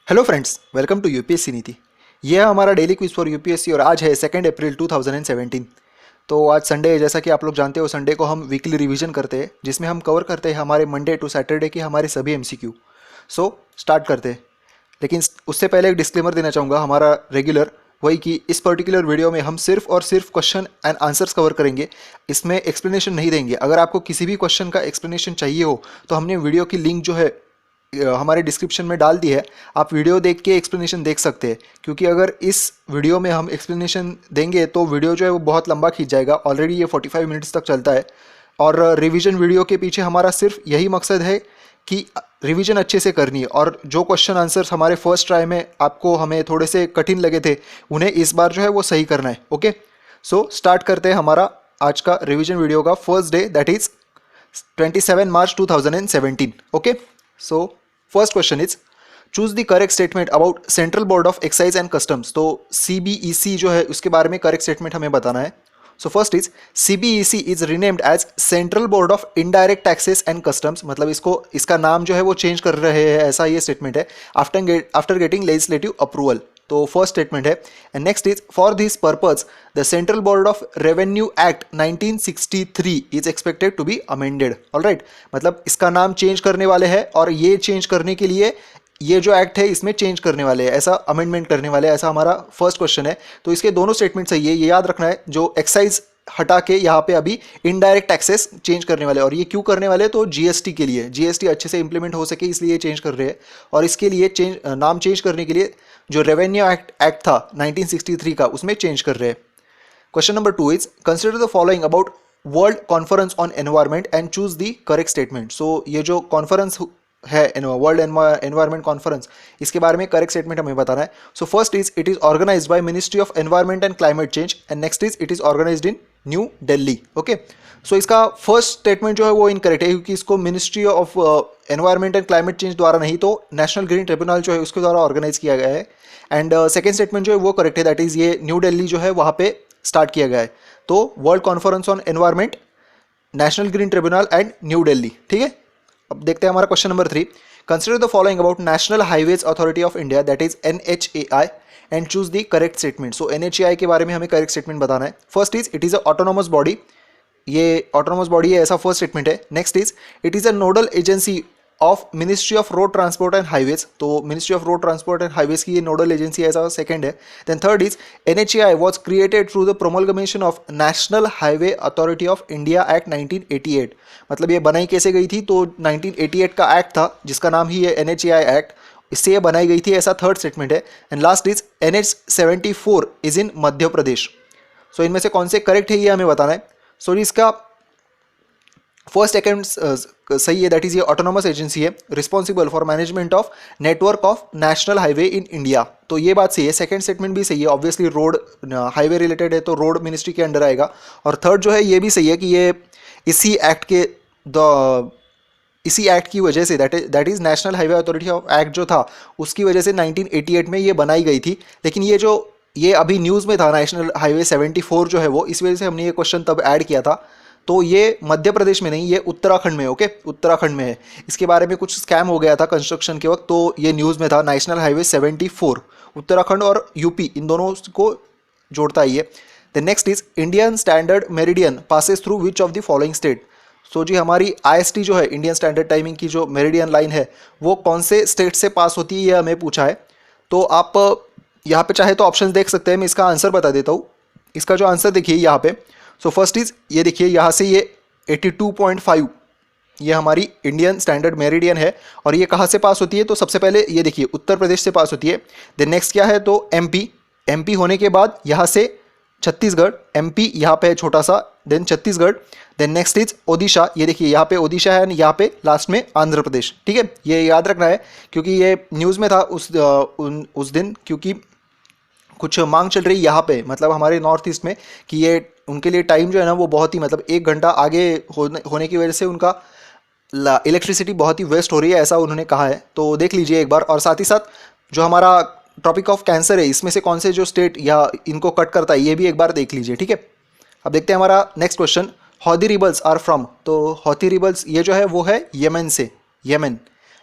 Hello friends, welcome to UPSC Niti. यह है हमारा डेली क्विज फॉर यूपीएससी और आज है 2 अप्रैल 2017। तो आज संडे है, जैसा कि आप लोग जानते हो संडे को हम वीकली रिवीजन करते हैं जिसमें हम कवर करते हैं हमारे मंडे टू सैटरडे की हमारे सभी एमसीक्यू। सो स्टार्ट करते हैं। लेकिन उससे पहले एक डिस्क्लेमर देना चाहूँगा, हमारा रेगुलर वही कि इस पर्टिकुलर वीडियो में हम सिर्फ और सिर्फ क्वेश्चन एंड आंसर्स कवर करेंगे, इसमें एक्सप्लेनेशन नहीं देंगे। अगर आपको किसी भी क्वेश्चन का एक्सप्लेनेशन चाहिए हो तो हमने वीडियो की लिंक जो है हमारे डिस्क्रिप्शन में डाल दी है, आप वीडियो देख के एक्सप्लेनेशन देख सकते हैं। क्योंकि अगर इस वीडियो में हम एक्सप्लेनेशन देंगे तो वीडियो जो है वो बहुत लंबा खींच जाएगा। ऑलरेडी ये 45 मिनट्स तक चलता है और रिवीजन वीडियो के पीछे हमारा सिर्फ यही मकसद है कि रिवीजन अच्छे से करनी है और जो क्वेश्चन आंसर्स हमारे फर्स्ट ट्राई में आपको हमें थोड़े से कठिन लगे थे उन्हें इस बार जो है वो सही करना है। ओके, सो स्टार्ट करते हैं हमारा आज का रिवीजन वीडियो का first day, that is 27 March 2017। Okay, so first question is choose the correct statement about central board of excise and customs. तो सीबीईसी जो है उसके बारे में करेक्ट स्टेटमेंट हमें बताना है। So first is CBEC is renamed as central board of indirect taxes and customs. मतलब इसका नाम जो है वो चेंज कर रहे हैं, ऐसा ये स्टेटमेंट है आफ्टर गेटिंग लेजिस्लेटिव अप्रूवल। तो फर्स्ट स्टेटमेंट है। And next is for this purpose the central board of revenue act 1963 is expected to be amended. Alright, मतलब इसका नाम चेंज करने वाले हैं और ये चेंज करने के लिए ये जो एक्ट है इसमें चेंज करने वाले हैं, ऐसा अमेंडमेंट करने वाले हैं, ऐसा हमारा फर्स्ट क्वेश्चन है। तो इसके दोनों स्टेटमेंट सही है, ये याद रखना है। जो एक्साइज हटा के यहाँ पे अभी इनडायरेक्ट टैक्सेस चेंज करने वाले, और ये क्यों करने वाले, तो जीएसटी के लिए, जीएसटी अच्छे से इंप्लीमेंट हो सके इसलिए चेंज कर रहे हैं। और इसके लिए नाम चेंज करने के लिए जो रेवेन्यू एक्ट था 1963 का उसमें चेंज कर रहे हैं। Question number 2 is consider the following about world conference on environment and choose the correct statement. So ये जो कॉन्फ्रेंस है वर्ल्ड एनवायरमेंट कॉन्फ्रेंस, इसके बारे में करेक्ट स्टेटमेंट हमें बताना है। So first is it is organised by ministry of environment and climate change and next is it is organised in New Delhi. Okay, so इसका फर्स्ट स्टेटमेंट जो है वो इनकरेक्ट है क्योंकि इसको ministry of environment and climate change द्वारा नहीं तो नेशनल ग्रीन ट्रिब्यूनल जो है उसके द्वारा ऑर्गेनाइज किया गया है। एंड सेकेंड स्टेटमेंट जो है वो करेक्ट है, दैट इज ये न्यू दिल्ली जो है वहाँ पे स्टार्ट किया गया है। तो world conference on environment, national green tribunal and new Delhi. ठीक है, अब देखते हैं हमारा question number 3। Consider the following about national highways authority of India, that is NHAI and choose the correct statement. So NHAI के बारे में हमें करेक्ट स्टेटमेंट बताना है। First is it is a autonomous body, ये ऑटोनोमस बॉडी है, ऐसा first statement है। Next is it is a nodal agency of ministry of road transport and highways, तो ministry of road transport and highways की ये nodal agency है, ऐसा second है। Then third is NHAI was created through the promulgation of national highway authority of India act 1988। मतलब ये बनाई कैसे गई थी, तो 1988 का एक्ट था जिसका नाम ही है NHAI एक्ट, इससे ये बनाई गई थी, ऐसा थर्ड स्टेटमेंट है। And last is NH74 is in Madhya Pradesh. So इनमें से कौन से करेक्ट है ये हमें बताना है। सो इसका फर्स्ट सेकंड सही है, दैट इज ये ऑटोनोमस एजेंसी है responsible for management of network of national highway in India, तो ये बात सही है। सेकंड स्टेटमेंट भी सही है, ऑब्वियसली रोड हाईवे रिलेटेड है तो रोड मिनिस्ट्री के अंडर आएगा। और थर्ड जो है ये भी सही है कि ये इसी एक्ट की वजह से, that is national highway authority of act जो था उसकी वजह से 1988 में ये बनाई गई थी। लेकिन ये अभी न्यूज़ में था नेशनल हाईवे 74 जो है वो, इस वजह से हमने ये क्वेश्चन तब ऐड किया था। तो ये मध्य प्रदेश में नहीं, ये उत्तराखंड में। ओके, उत्तराखंड में है। इसके बारे में कुछ स्कैम हो गया था कंस्ट्रक्शन के वक्त, तो ये न्यूज़ में था। नेशनल हाईवे 74 उत्तराखंड और यूपी इन दोनों को जोड़ता है ये। The next is Indian standard meridian passes through which of the following state. So जी हमारी IST जो है इंडियन स्टैंडर्ड टाइमिंग की जो मेरिडियन लाइन है वो कौन से स्टेट से पास होती है ये हमें पूछा है। तो आप यहाँ पे चाहे तो ऑप्शन देख सकते हैं, मैं इसका आंसर बता देता हूँ। इसका जो आंसर देखिए यहाँ पे, सो फर्स्ट इज ये देखिए यहाँ से ये 82.5 ये हमारी इंडियन स्टैंडर्ड मेरिडियन है। और ये कहाँ से पास होती है, तो सबसे पहले ये देखिए उत्तर प्रदेश से पास होती है। देन नेक्स्ट क्या है, तो MP होने के बाद यहाँ से छत्तीसगढ़, MP यहाँ पे है छोटा सा, then Chhattisgarh, then next is Odisha, ये देखिए यहाँ पे ओडिशा है, यहाँ पे लास्ट में आंध्र प्रदेश। ठीक है, ये याद रखना है क्योंकि ये न्यूज़ में था उस दिन, क्योंकि कुछ मांग चल रही यहाँ पे, मतलब हमारे नॉर्थ ईस्ट में, कि ये उनके लिए टाइम जो है ना वो बहुत ही, मतलब 1 घंटा आगे होने की वजह से उनका इलेक्ट्रिसिटी बहुत ही वेस्ट हो रही है, ऐसा उन्होंने कहा है। तो देख लीजिए एक बार। और साथ ही साथ जो हमारा टॉपिक ऑफ कैंसर है, इसमें से कौन से जो स्टेट या इनको कट करता है ये भी एक बार देख लीजिए। ठीक है, अब देखते हैं हमारा next question. Houthi rebels are from, तो हौथी रिबल्स ये जो है वो है यमन से, यमन।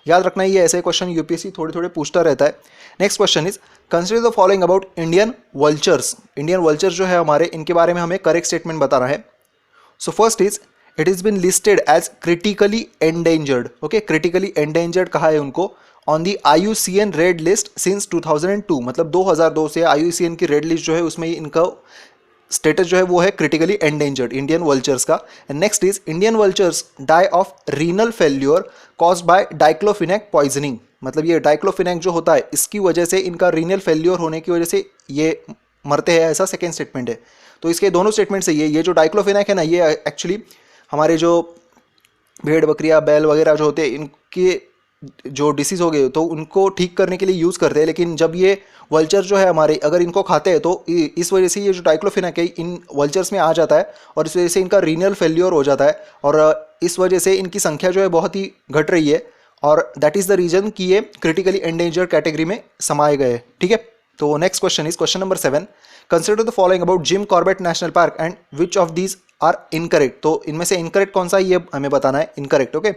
याद रखना ये ऐसे क्वेश्चन यूपीएससी थोड़े थोड़े पूछता रहता है। Next question is consider the following about Indian vultures. Indian vultures जो है हमारे, इनके बारे में हमें करेक्ट स्टेटमेंट बताना है। So first is it is been listed as critically endangered. Okay, critically endangered कहा है उनको on the IUCN red list since 2002, मतलब 2002 से IUCN की रेड लिस्ट जो है उसमें इनका स्टेटस जो है वो है क्रिटिकली एंडेंजर्ड, इंडियन वल्चर्स का। And next is Indian vultures die of renal failure caused by diclofenac poisoning. मतलब ये डाइक्लोफिनेक जो होता है इसकी वजह से, इनका रीनल फेल्योर होने की वजह से ये मरते हैं, ऐसा सेकेंड स्टेटमेंट है। तो इसके दोनों स्टेटमेंट से ये जो डाइक्लोफिनेक है ना, ये एक्चुअली हमारे जो भेड़ बकरियाँ बैल वगैरह जो होते हैं इनके जो डिसीज़ हो गए तो उनको ठीक करने के लिए यूज़ करते हैं। लेकिन जब ये वल्चर जो है हमारे अगर इनको खाते हैं तो इस वजह से ये जो डाइक्लोफिनेक है इन वल्चर्स में आ जाता है और इस वजह से इनका रीनल फेल्योर हो जाता है और इस वजह से इनकी संख्या जो है बहुत ही घट रही है और दैट इज़ द रीज़न कि ये क्रिटिकली एंडेंजर्ड कैटेगरी में समाये गए। ठीक है, तो next question is question number 7। Consider the following about Jim Corbett national park and which of these are incorrect. तो इनमें से इनकरेक्ट कौन सा ये हमें बताना है, incorrect. Okay,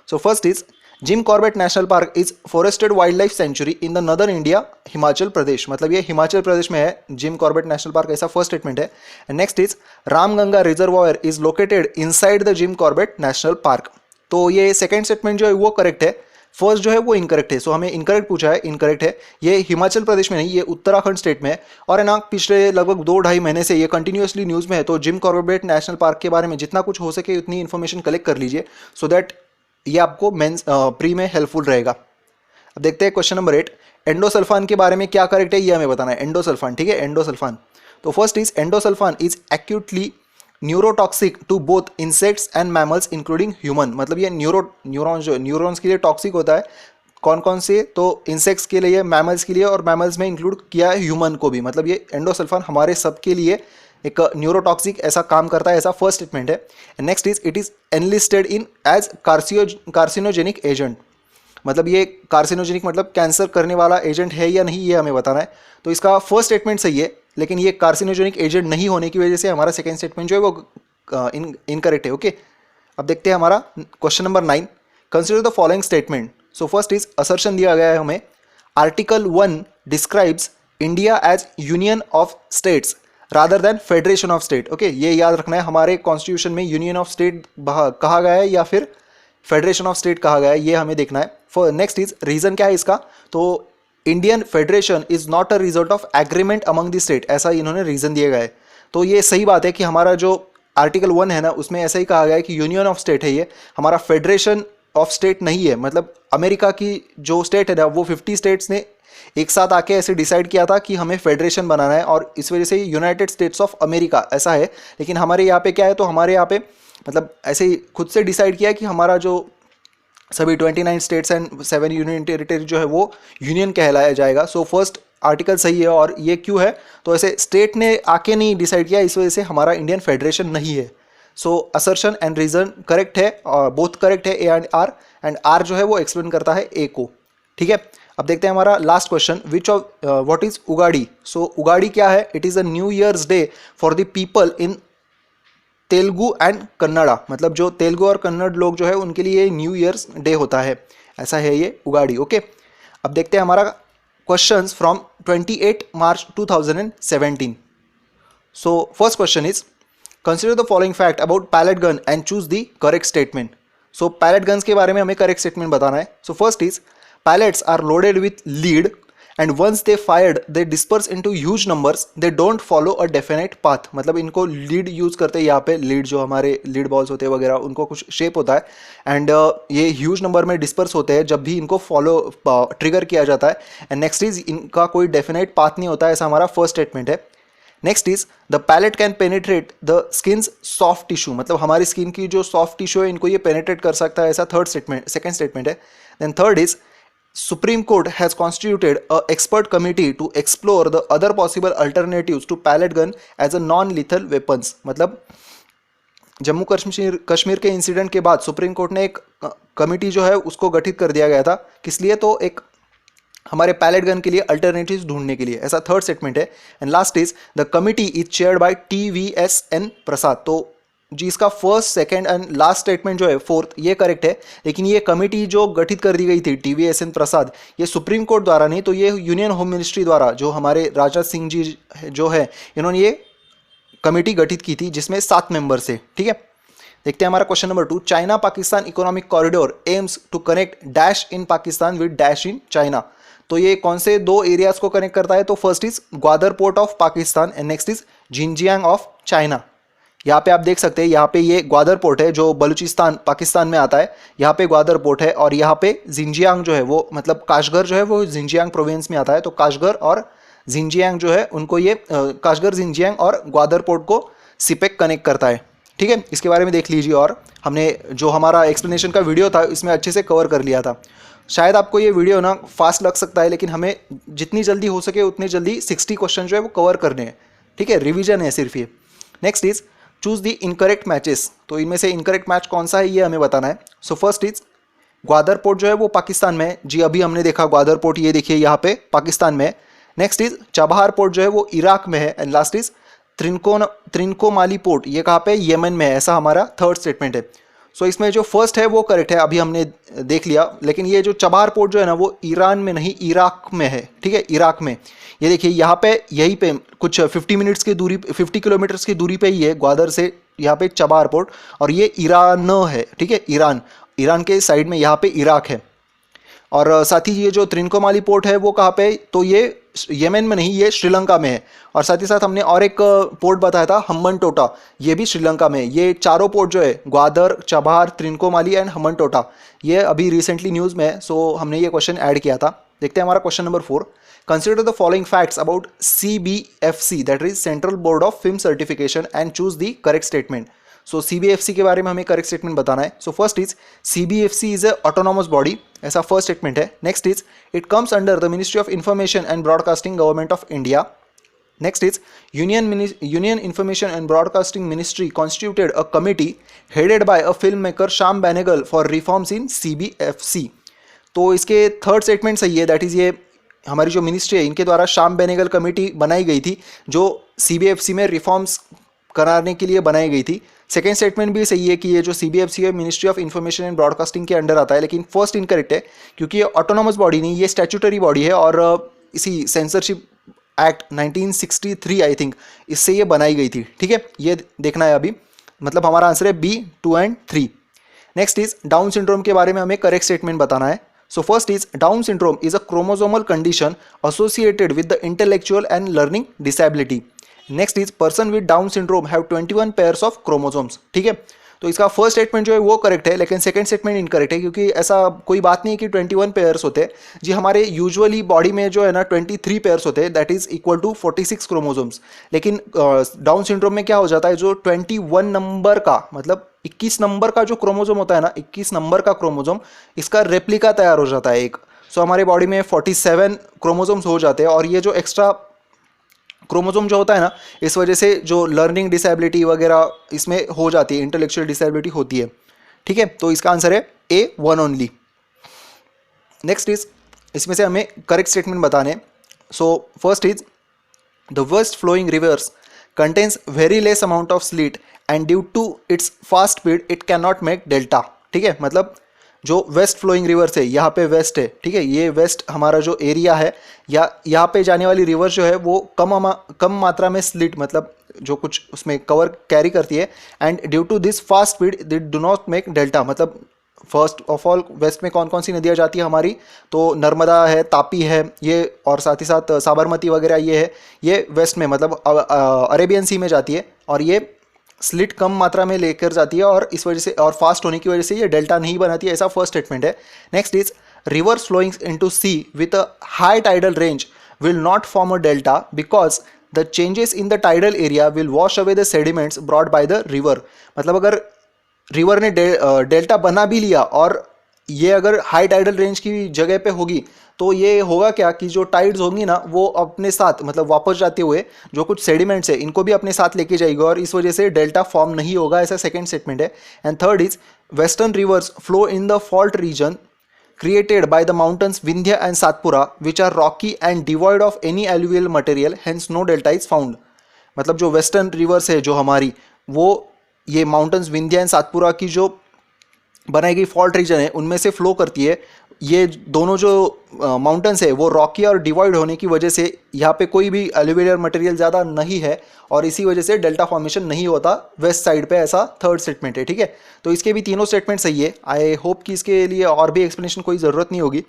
so first is Jim Corbett national park is forested wildlife sanctuary in the northern India Himachal Pradesh. मतलब ये हिमाचल प्रदेश में है जिम कॉर्बेट नेशनल पार्क, ऐसा फर्स्ट स्टेटमेंट है। And next is Ramganga reservoir is located inside the Jim Corbett national park. तो ये second statement जो है वो करेक्ट है, फर्स्ट जो है वो इनकरेक्ट है। सो हमें इनकरेक्ट पूछा है, इनकरेक्ट है। ये हिमाचल प्रदेश में नहीं, ये उत्तराखंड स्टेट में है और है ना पिछले लगभग 2-2.5 महीने से ये कंटिन्यूसली न्यूज़ में है। तो जिम कॉर्बेट नेशनल पार्क के बारे में जितना कुछ हो सके उतनी इन्फॉर्मेशन कलेक्ट कर लीजिए सो दैट ये आपको मेंस प्री में हेल्पफुल रहेगा। अब देखते हैं क्वेश्चन नंबर 8। एंडोसल्फान के बारे में क्या करेक्ट है ये हमें बताना है। एंडोसल्फान, ठीक है, एंडोसल्फान। तो first is endosulfan is acutely neurotoxic to both insects and mammals including human. मतलब ये न्यूरॉन्स के लिए टॉक्सिक होता है। कौन कौन से, तो इंसेक्ट्स के लिए, मैमल्स के लिए और मैमल्स में इंक्लूड किया है ह्यूमन को भी। मतलब ये एंडोसल्फान हमारे सब के लिए एक न्यूरोटॉक्सिक ऐसा काम करता है, ऐसा फर्स्ट स्टेटमेंट है। Next is it is enlisted in as carcinogenic agent. मतलब ये कार्सिनोजेनिक मतलब कैंसर करने वाला एजेंट है या नहीं ये हमें बताना है। तो इसका फर्स्ट स्टेटमेंट सही है लेकिन ये कार्सिनोजेनिक एजेंट नहीं होने की वजह से हमारा सेकेंड स्टेटमेंट जो है वो इनकरेक्ट है। ओके, अब देखते हैं हमारा question number 9। Consider the following statement. So first is assertion दिया गया है हमें, article 1 describes India as union of states rather than federation of state. Okay, ये याद रखना है, हमारे कॉन्स्टिट्यूशन में यूनियन ऑफ स्टेट कहा गया है या फिर फेडरेशन ऑफ स्टेट कहा गया है, ये हमें देखना है। नेक्स्ट इज रीजन क्या है इसका, तो Indian federation is not a result of agreement among the state, ऐसा इन्होंने रीजन दिया गया है। तो ये सही बात है कि हमारा जो आर्टिकल 1 है ना उसमें ऐसा ही कहा गया है कि यूनियन ऑफ स्टेट है ये, हमारा फेडरेशन ऑफ स्टेट नहीं है। मतलब अमेरिका की जो स्टेट है ना वो 50 स्टेट्स ने एक साथ आके ऐसे डिसाइड किया था कि हमें फेडरेशन बनाना है और इस वजह से यूनाइटेड स्टेट्स ऑफ अमेरिका ऐसा है। लेकिन हमारे यहाँ पे क्या है, तो हमारे यहाँ पे मतलब ऐसे ही खुद से डिसाइड किया कि हमारा जो सभी 29 स्टेट्स एंड 7 यूनियन टेरिटरी जो है वो यूनियन कहलाया जाएगा। सो फर्स्ट आर्टिकल सही है और ये क्यों है, तो ऐसे स्टेट ने आके नहीं डिसाइड किया, इस वजह से हमारा इंडियन फेडरेशन नहीं है। सो असर्शन एंड रीजन करेक्ट है और बोथ करेक्ट है, ए एंड आर जो है वो एक्सप्लेन करता है ए को। ठीक है, अब देखते हैं हमारा last question, which of what is Ugadi. So Ugadi क्या है, it is a new year's day for the people in Telugu and Kannada. मतलब जो तेलुगु और कन्नड़ लोग जो है उनके लिए न्यू ईयर्स डे होता है, ऐसा है ये उगाड़ी। ओके, अब देखते हैं हमारा questions from 28 March 2017। So first question is consider the following fact about pellet gun and choose the correct statement. So pellet guns के बारे में हमें करेक्ट स्टेटमेंट बताना है। So first is pellets are loaded with lead and once they fired they disperse into huge numbers, they don't follow a definite path। मतलब इनको lead use करते हैं यहाँ पे, लीड जो हमारे लीड बॉल्स होते हैं वगैरह उनको कुछ शेप होता है एंड ये ह्यूज नंबर में डिस्पर्स होते हैं जब भी इनको फॉलो ट्रिगर किया जाता है। एंड नेक्स्ट इज इनका कोई डेफिनेट पाथ नहीं होता है, ऐसा हमारा फर्स्ट स्टेटमेंट है। Next is the pellet can penetrate the skins soft tissue, मतलब हमारी स्किन की जो सॉफ्ट टिश्यू है इनको ये पेनिट्रेट कर सकता है, ऐसा थर्ड स्टेटमेंट सेकेंड स्टेटमेंट है। Then third is Supreme Court has constituted a expert committee to explore the other possible alternatives to pellet gun as a non-lethal weapons। मतलब जम्मू कश्मीर के इंसिडेंट के बाद सुप्रीम कोर्ट ने एक कमिटी जो है उसको गठित कर दिया गया था, किस लिए, तो एक हमारे पैलेट गन के लिए अल्टरनेटिव्स ढूंढने के लिए, ऐसा थर्ड स्टेटमेंट है। And last is the committee is chaired by TVSN प्रसाद। तो जी इसका first second and last statement जो है फोर्थ ये करेक्ट है, लेकिन ये कमेटी जो गठित कर दी गई थी TVSN प्रसाद, ये सुप्रीम कोर्ट द्वारा नहीं, तो ये यूनियन होम मिनिस्ट्री द्वारा, जो हमारे राजनाथ सिंह जी जो है इन्होंने ये कमेटी गठित की थी जिसमें 7 मेंबर से। ठीक है, देखते हैं हमारा question number 2। China Pakistan economic corridor aims to connect dash in Pakistan with dash in China. तो ये कौन से 2 एरियाज को कनेक्ट करता है? तो first is Gwadar port of Pakistan and next is Jinjiang of China. यहाँ पे आप देख सकते हैं, यहाँ पे ये ग्वादर पोर्ट है जो बलूचिस्तान पाकिस्तान में आता है, यहाँ पे ग्वादर पोर्ट है, और यहाँ पे जिनजियांग जो है वो मतलब काशगर जो है वो जिनजियांग प्रोविंस में आता है। तो काशगर और जिनजियांग जो है उनको ये काशगर, जिनजियांग और ग्वादर पोर्ट को सिपेक कनेक्ट करता है। ठीक है, इसके बारे में देख लीजिए, और हमने जो हमारा एक्सप्लेनेशन का वीडियो था इसमें अच्छे से कवर कर लिया था। शायद आपको ये वीडियो ना फास्ट लग सकता है, लेकिन हमें जितनी जल्दी हो सके उतनी जल्दी 60 क्वेश्चन जो है वो कवर करने हैं। ठीक है, रिवीजन है सिर्फ ये। Next is choose the incorrect matches. तो इनमें से इनकरेक्ट मैच कौन सा है ये हमें बताना है। So first is Gwadar port जो है वो पाकिस्तान में है। जी अभी हमने देखा ग्वादर पोर्ट, ये देखिए यहाँ पे पाकिस्तान में है। नेक्स्ट इज चाबहार पोर्ट जो है वो इराक में है। And last is Trincomalee port, ये कहाँ पे? यमन में है। ऐसा हमारा थर्ड स्टेटमेंट है। सो इसमें जो फर्स्ट है वो करेक्ट है, अभी हमने देख लिया, लेकिन ये जो चाबहार पोर्ट जो है ना वो ईरान में नहीं इराक में है। ठीक है, इराक में। ये देखिए यहाँ पे, यहीं पे कुछ 50 मिनट्स की दूरी, 50 किलोमीटर्स की दूरी पे ही है ग्वादर से यहाँ पे चाबहार पोर्ट, और ये ईरान है। ठीक है, ईरान के साइड में यहाँ पे इराक है। और साथ ही ये जो त्रिनकोमाली पोर्ट है वो कहाँ पे? तो ये यमन में नहीं, ये श्रीलंका में है। और साथ ही साथ हमने और एक पोर्ट बताया था हम्बनटोटा, ये भी श्रीलंका में है। ये चारों पोर्ट जो है ग्वादर, चाबहार, त्रिनकोमाली एंड हम्बनटोटा, ये अभी रिसेंटली न्यूज़ में है। सो हमने ये क्वेश्चन ऐड किया था। देखते हैं हमारा question number 4। Consider the following facts about CBFC, that is central board of film certification, and choose the correct statement. So CBFC के बारे में हमें करेक्ट स्टेटमेंट बताना है। So first is CBFC is a autonomous body, ऐसा first statement है। Next is it comes under the ministry of information and broadcasting, government of India. Next is union information and broadcasting ministry constituted a committee headed by a film maker Shyam Benegal for reforms in CBFC। तो इसके third statement सही है, that is ये हमारी जो ministry है इनके द्वारा श्याम बेनेगल कमेटी बनाई गई थी जो CBFC में रिफॉर्म्स कराने के लिए बनाई गई थी। सेकेंड स्टेटमेंट भी सही है कि ये जो CBFC है ministry of information and broadcasting के अंडर आता है, लेकिन फर्स्ट इनकरेक्ट है क्योंकि ये ऑटोनॉमस बॉडी नहीं, ये स्टैट्यूटरी बॉडी है, और इसी सेंसरशिप एक्ट 1963 आई थिंक इससे ये बनाई गई थी। ठीक है, ये देखना है अभी, मतलब हमारा आंसर है B, 2 and 3। Next is down syndrome के बारे में हमें करेक्ट स्टेटमेंट बताना है। So first is Down syndrome is a chromosomal condition associated with the intellectual and learning disability. Next is person with Down syndrome have 21 pairs of chromosomes. ठीक है, तो इसका फर्स्ट स्टेटमेंट जो है वो करेक्ट है, लेकिन सेकंड स्टेटमेंट इनकरेक्ट है क्योंकि ऐसा कोई बात नहीं है कि 21 पेयर्स होते हैं। जी हमारे यूजुअली बॉडी में जो है ना 23 पेयर्स होते हैं, that is equal to 46 chromosomes. लेकिन डाउन सिंड्रोम में क्या हो जाता है, जो 21 नंबर का मतलब 21 नंबर का जो क्रोमोसोम होता है ना, 21 नंबर का क्रोमोसोम, इसका रेप्लिका तैयार हो जाता है एक। सो हमारे बॉडी में 47 क्रोमोसोम्स हो जाते हैं, और ये जो एक्स्ट्रा क्रोमोसोम जो होता है ना, इस वजह से जो लर्निंग डिसेबिलिटी वगैरह इसमें हो जाती है, इंटेलेक्चुअल डिसेबिलिटी होती है। ठीक है, तो इसका आंसर है A, 1 ओनली। नेक्स्ट इज इसमें से हमें करेक्ट स्टेटमेंट बताने। So first is the west flowing rivers contains very less amount of silt and due to its fast speed it can not make delta. ठीक है, मतलब जो waste flowing reverse है, यहाँ पे वेस्ट है, ठीक है, ये वेस्ट हमारा जो एरिया है, या यहाँ पे जाने वाली रिवर जो है वो कम मात्रा में स्लिट मतलब जो कुछ उसमें कवर कैरी करती है, and due to this fast speed they do not make delta. मतलब फर्स्ट ऑफ ऑल वेस्ट में कौन कौन सी नदियाँ जाती है हमारी, तो नर्मदा है, तापी है ये, और साथ ही साथ साबरमती वगैरह ये है, ये वेस्ट में मतलब अरेबियन सी में जाती है, और ये स्लिट कम मात्रा में लेकर जाती है, और इस वजह से और फास्ट होने की वजह से ये डेल्टा नहीं बनाती है, ऐसा फर्स्ट स्टेटमेंट है। Next is rivers flowing into sea with a high tidal range will not form a delta because the changes in the tidal area will wash away the sediments brought by the river. मतलब अगर river ने delta बना भी लिया और ये अगर high tidal range की जगह पे होगी, तो ये होगा क्या कि जो टाइड्स होंगी ना वो अपने साथ मतलब वापस जाते हुए जो कुछ सेडिमेंट्स है इनको भी अपने साथ लेके जाएगी, और इस वजह से डेल्टा फॉर्म नहीं होगा, ऐसा सेकंड स्टेटमेंट है। And third is western rivers flow in the fault region created by the mountains Vindhya and Satpura which are rocky and devoid of any alluvial material, hence no delta is found। मतलब जो western rivers है जो हमारी, वो ये mountains Vindhya and Satpura की जो बनाई गई फॉल्ट रीजन है उनमें से फ्लो करती है। ये दोनों जो माउंटेन्स है वो रॉकी और डिवाइड होने की वजह से यहाँ पे कोई भी एलिवेटर मटेरियल ज़्यादा नहीं है और इसी वजह से डेल्टा फॉर्मेशन नहीं होता वेस्ट साइड पे, ऐसा थर्ड स्टेटमेंट है। ठीक है, तो इसके भी तीनों स्टेटमेंट सही है। आई होप कि इसके लिए और भी एक्सप्लेनेशन कोई ज़रूरत नहीं होगी।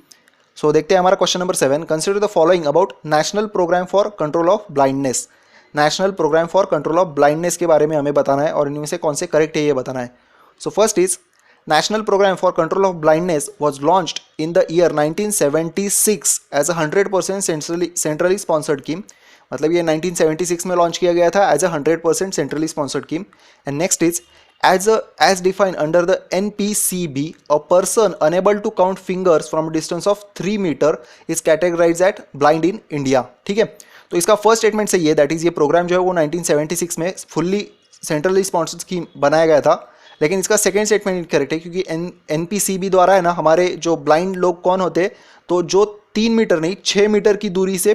सो देखते हैं हमारा question number 7। Consider the following about national program for control of blindness. National program for control of blindness के बारे में हमें बताना है और इनमें से कौन से करेक्ट है ये बताना है। So first is National Program for Control of Blindness was launched in the year 1976 as a 100% centrally sponsored scheme. मतलब ये 1976 में लॉन्च किया गया था as a 100% centrally sponsored scheme. And next is as defined under the NPCB, a person unable to count fingers from a distance of 3 meter is categorized as blind in India. ठीक है, तो इसका first statement सही है, that is ये programme जो है वो 1976 में फुल्ली सेंट्रली स्पॉन्सर्ड स्कीम बनाया गया था। लेकिन इसका सेकंड स्टेटमेंट करेक्ट है क्योंकि एनपीसीबी द्वारा है ना हमारे जो ब्लाइंड लोग कौन होते, तो जो 3 मीटर नहीं 6 मीटर की दूरी से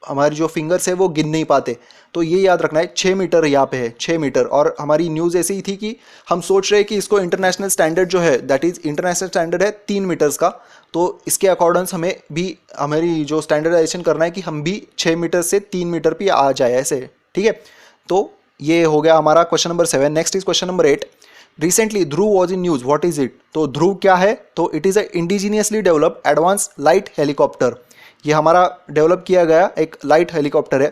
हमारी जो फिंगर्स है वो गिन नहीं पाते। तो ये याद रखना है, 6 मीटर यहाँ पे है, 6 मीटर। और हमारी न्यूज़ ऐसी ही थी कि हम सोच रहे हैं कि इसको इंटरनेशनल स्टैंडर्ड जो है दैट इज़ इंटरनेशनल स्टैंडर्ड है 3 मीटर्स का, तो इसके अकॉर्डेंस हमें भी हमारी जो स्टैंडर्डाइजेशन करना है कि हम भी 6 मीटर से 3 मीटर पे आ जाए ऐसे। ठीक है, तो ये हो गया हमारा question number 7। Next is question number 8। Recently Dhruv was in news, what is it? तो ध्रुव क्या है? तो it is a indigenously developed advance light helicopter. ये हमारा डेवलप किया गया एक लाइट हेलीकॉप्टर है।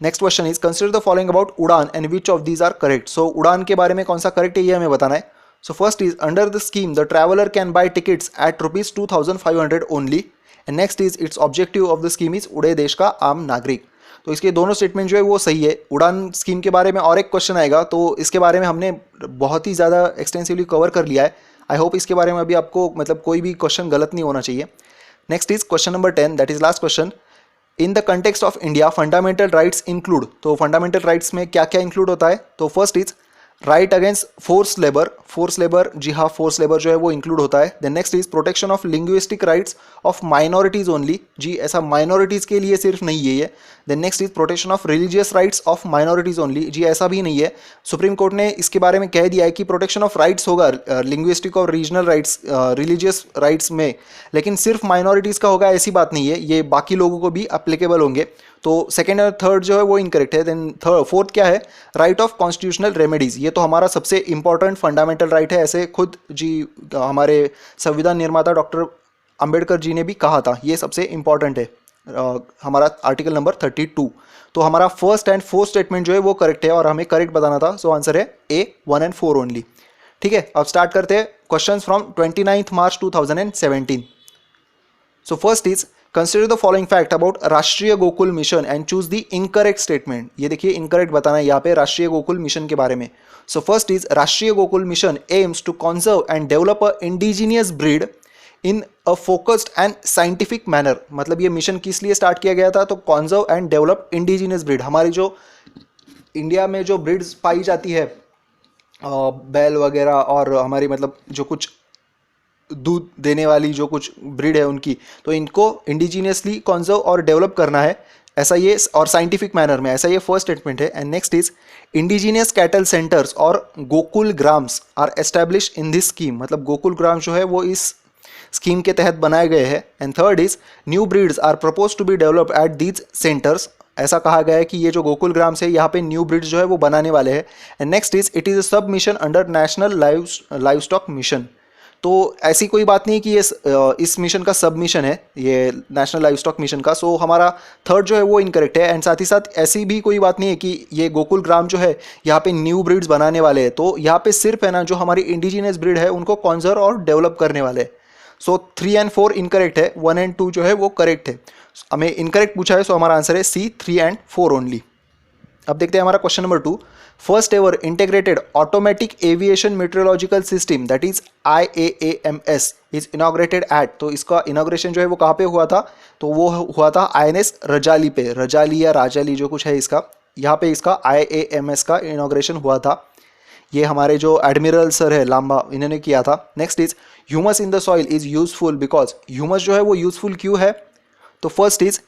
Next question is consider the following about Udan and which of these are correct. So Udan के बारे में कौन सा करेक्ट है ये हमें बताना है। So first is under the scheme the traveller can buy tickets at ₹2500 only. And next is its objective of the scheme is उड़े देश का आम नागरिक। तो इसके दोनों स्टेटमेंट जो है वो सही है। उड़ान स्कीम के बारे में और एक क्वेश्चन आएगा, तो इसके बारे में हमने बहुत ही ज़्यादा एक्सटेंसिवली कवर कर लिया है। आई होप इसके बारे में अभी आपको मतलब कोई भी क्वेश्चन गलत नहीं होना चाहिए। Next is question number 10, that is last question. In the context of India fundamental rights include. तो फंडामेंटल राइट्स में क्या क्या इंक्लूड होता है? तो first is right against force labour. Force labour, जी हाँ, फोर्स लेबर जो है वो इंक्लूड होता है। Then next is protection of linguistic rights of minorities only. जी, ऐसा माइनॉरिटीज के लिए सिर्फ नहीं है ये। देन next is protection of religious rights of minorities only. जी, ऐसा भी नहीं है। सुप्रीम कोर्ट ने इसके बारे में कह दिया है कि प्रोटेक्शन ऑफ राइट्स होगा लिंग्विस्टिक और रीजनल राइट्स, रिलीजियस राइट्स में, लेकिन सिर्फ माइनॉरिटीज़ का होगा ऐसी बात नहीं है, ये बाकी लोगों को भी अप्लीकेबल होंगे। तो सेकेंड और थर्ड जो है वो इनकरेक्ट है। देन फोर्थ क्या है? Right of constitutional remedies. ये तो हमारा सबसे इंपॉर्टेंट फंडामेंटल राइट है, ऐसे खुद जी हमारे संविधान निर्माता डॉक्टर अंबेडकर जी ने भी कहा था, ये सबसे इंपॉर्टेंट है हमारा आर्टिकल नंबर 32। तो हमारा फर्स्ट एंड फोर्थ स्टेटमेंट जो है वो करेक्ट है और हमें करेक्ट बताना था। सो आंसर है ए 1 एंड 4 ओनली। ठीक है, अब स्टार्ट करते हैं questions from 29 March 2017। So first is consider the following fact about Rashtriya Gokul mission and choose the incorrect statement. ये देखिए इनकरेक्ट बताना है यहाँ पे राष्ट्रीय गोकुल मिशन के बारे में। So first is Rashtriya Gokul mission aims to conserve and develop a indigenous breed in a focused and scientific manner. मतलब ये मिशन किस लिए स्टार्ट किया गया था? तो conserve and develop indigenous breed, हमारी जो इंडिया में जो ब्रीड्स पाई जाती है बैल वगैरह और हमारी मतलब जो कुछ दूध देने वाली जो कुछ ब्रीड है उनकी, तो इनको इंडिजीनियसली कंजर्व और डेवलप करना है, ऐसा ये, और साइंटिफिक मैनर में, ऐसा ये फर्स्ट स्टेटमेंट है। And next is indigenous cattle centres और गोकुल ग्राम्स are establish in this scheme. मतलब गोकुल ग्राम जो है वो इस स्कीम के तहत बनाए गए हैं। And third is new breeds are propose to be develop at these centres. ऐसा कहा गया है कि ये जो गोकुल ग्राम्स है यहाँ पे न्यू ब्रीड्स जो है वो बनाने वाले हैं। And next is it is a sub mission under national livestock mission. तो ऐसी कोई बात नहीं कि ये इस मिशन का सब मिशन है, ये नेशनल लाइव स्टॉक मिशन का। सो हमारा थर्ड जो है वो इनकरेक्ट है। एंड साथ ही साथ ऐसी भी कोई बात नहीं है कि ये गोकुल ग्राम जो है यहाँ पे न्यू ब्रीड्स बनाने वाले हैं। तो यहाँ पे सिर्फ है ना जो हमारी इंडिजीनियस ब्रीड है उनको कॉन्जर्व और डेवलप करने वाले हैं। सो 3 एंड 4 इनकरेक्ट है, 1 एंड 2 जो है वो करेक्ट है। हमें इनकरेक्ट पूछा है, सो हमारा आंसर है सी 3 एंड 4 ओनली। अब देखते हैं हमारा question number 2। First ever integrated automatic aviation metrological system that is IAAMS is inaugurated at. तो इसका इनॉग्रेशन जो है वो कहाँ पे हुआ था? तो वो हुआ था INS रजाली पे, रजाली या राजाली जो कुछ है इसका, यहाँ पे इसका IAMS का इनॉग्रेशन हुआ था। ये हमारे जो एडमिरल सर है लांबा, इन्होंने किया था। Next is humus in the soil is useful because. Humus जो है वो यूजफुल क्यों है? तो first is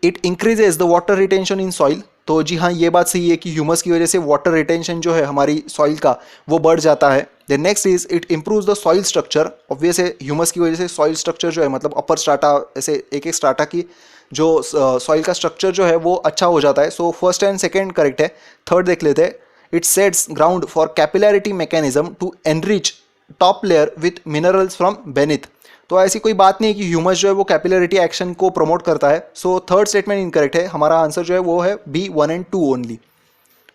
it increases the water retention in soil. तो जी हाँ, ये बात सही है कि ह्यूमस की वजह से वाटर रिटेंशन जो है हमारी सॉइल का वो बढ़ जाता है। Then next is it improves the soil structure. Obvious है ह्यूमस की वजह से सॉइल स्ट्रक्चर जो है मतलब अपर स्ट्राटा, ऐसे एक एक स्ट्राटा की जो सॉइल का स्ट्रक्चर जो है वो अच्छा हो जाता है। So first and second correct है। थर्ड देख लेते हैं। It sets ground for capillarity mechanism to enrich top layer with minerals from beneath. तो ऐसी कोई बात नहीं है कि ह्यूमस जो है वो कैपिलरिटी एक्शन को प्रमोट करता है। सो थर्ड स्टेटमेंट इनकरेक्ट है। हमारा आंसर जो है वो है बी 1 and 2 ओनली।